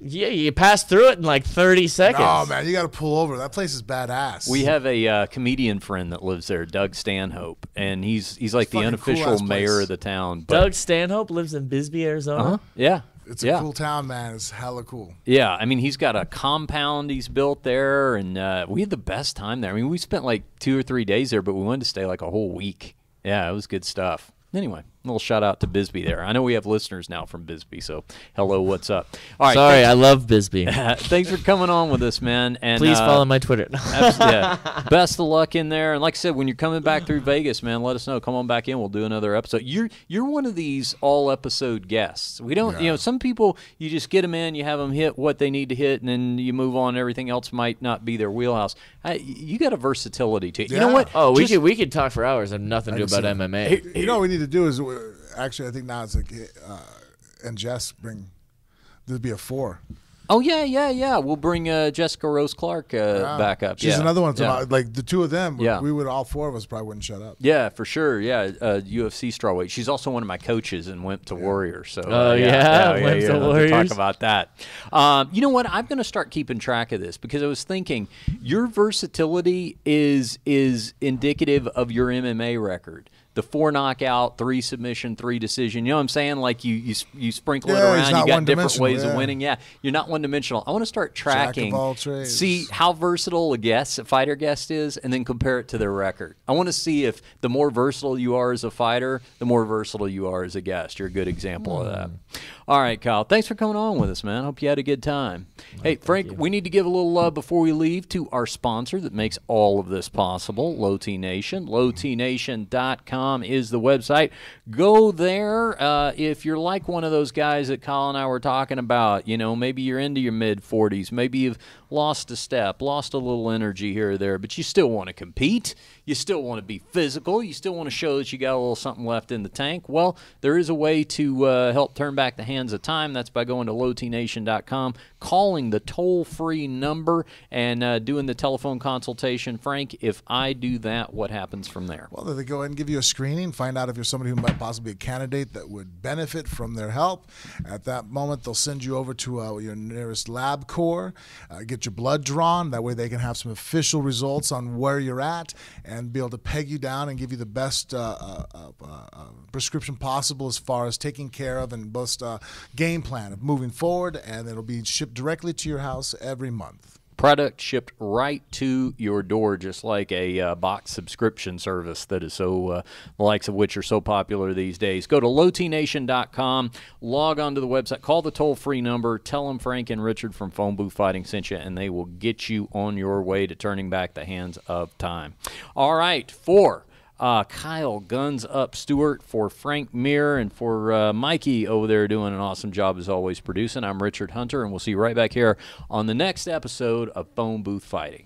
Yeah, you pass through it in like 30 seconds. Oh man, you got to pull over. That place is badass. We have a comedian friend that lives there, Doug Stanhope, and he's like the fucking unofficial cool-ass mayor place. of the town. But, Doug Stanhope lives in Bisbee, Arizona. Yeah. It's a cool town, man. It's hella cool. Yeah, I mean, he's got a compound he's built there, and we had the best time there. I mean, we spent like 2 or 3 days there, but we wanted to stay like a whole week. Yeah, it was good stuff. Anyway, little shout out to Bisbee there. I know we have listeners now from Bisbee, so hello, what's up? All right, sorry, I love Bisbee. Thanks for coming on with us, man. And please follow my Twitter. Best of luck in there. And like I said, when you're coming back through Vegas, man, let us know. Come on back in. We'll do another episode. You're one of these all episode guests. We don't, some people you just get them in, you have them hit what they need to hit, and then you move on. Everything else might not be their wheelhouse. You got a versatility to it. You know what? Oh, we could talk for hours and nothing to do about MMA. You know what we need to do is actually I think now it's like and Jess there'll be a 4. Oh yeah. We'll bring Jessica Rose Clark back up. She's another one. Like the two of them. Yeah. We would all 4 of us probably wouldn't shut up. Yeah, for sure. Yeah, UFC strawweight. She's also one of my coaches and went to Warrior. So went to Warriors. Talk about that. You know what? I'm going to start keeping track of this because I was thinking your versatility is indicative of your MMA record. The 4 knockout, 3 submission, 3 decision. You know what I'm saying? Like you sprinkle it around. You got different ways of winning. Yeah, you're not one-dimensional. I want to start tracking, see how versatile a fighter guest is, and then compare it to their record. I want to see if the more versatile you are as a fighter, the more versatile you are as a guest. You're a good example of that. All right, Kyle. Thanks for coming on with us, man. Hope you had a good time. Hey, Frank, we need to give a little love before we leave to our sponsor that makes all of this possible, Low T Nation. LowTNation.com is the website. Go there if you're like one of those guys that Kyle and I were talking about. You know, maybe you're into your mid-40s. Maybe you've lost a step, lost a little energy here or there, but you still want to compete. You still want to be physical. You still want to show that you got a little something left in the tank. Well, there is a way to help turn back the hands of time. That's by going to lowtnation.com, calling the toll-free number, and doing the telephone consultation. Frank, if I do that, what happens from there? Well, they go ahead and give you a screening, find out if you're somebody who might possibly be a candidate that would benefit from their help. At that moment, they'll send you over to your nearest lab core, get your blood drawn. That way they can have some official results on where you're at and be able to peg you down and give you the best prescription possible as far as taking care of and best game plan of moving forward, and it'll be shipped directly to your house every month. Product shipped right to your door, just like a box subscription service that is so, the likes of which are so popular these days. Go to lowtnation.com, log on to the website, call the toll-free number, tell them Frank and Richard from Phone Booth Fighting sent you, and they will get you on your way to turning back the hands of time. All right, for Kyle Gunz Up Stewart, for Frank Mir, and for Mikey over there doing an awesome job as always producing. I'm Richard Hunter, and we'll see you right back here on the next episode of Phone Booth Fighting.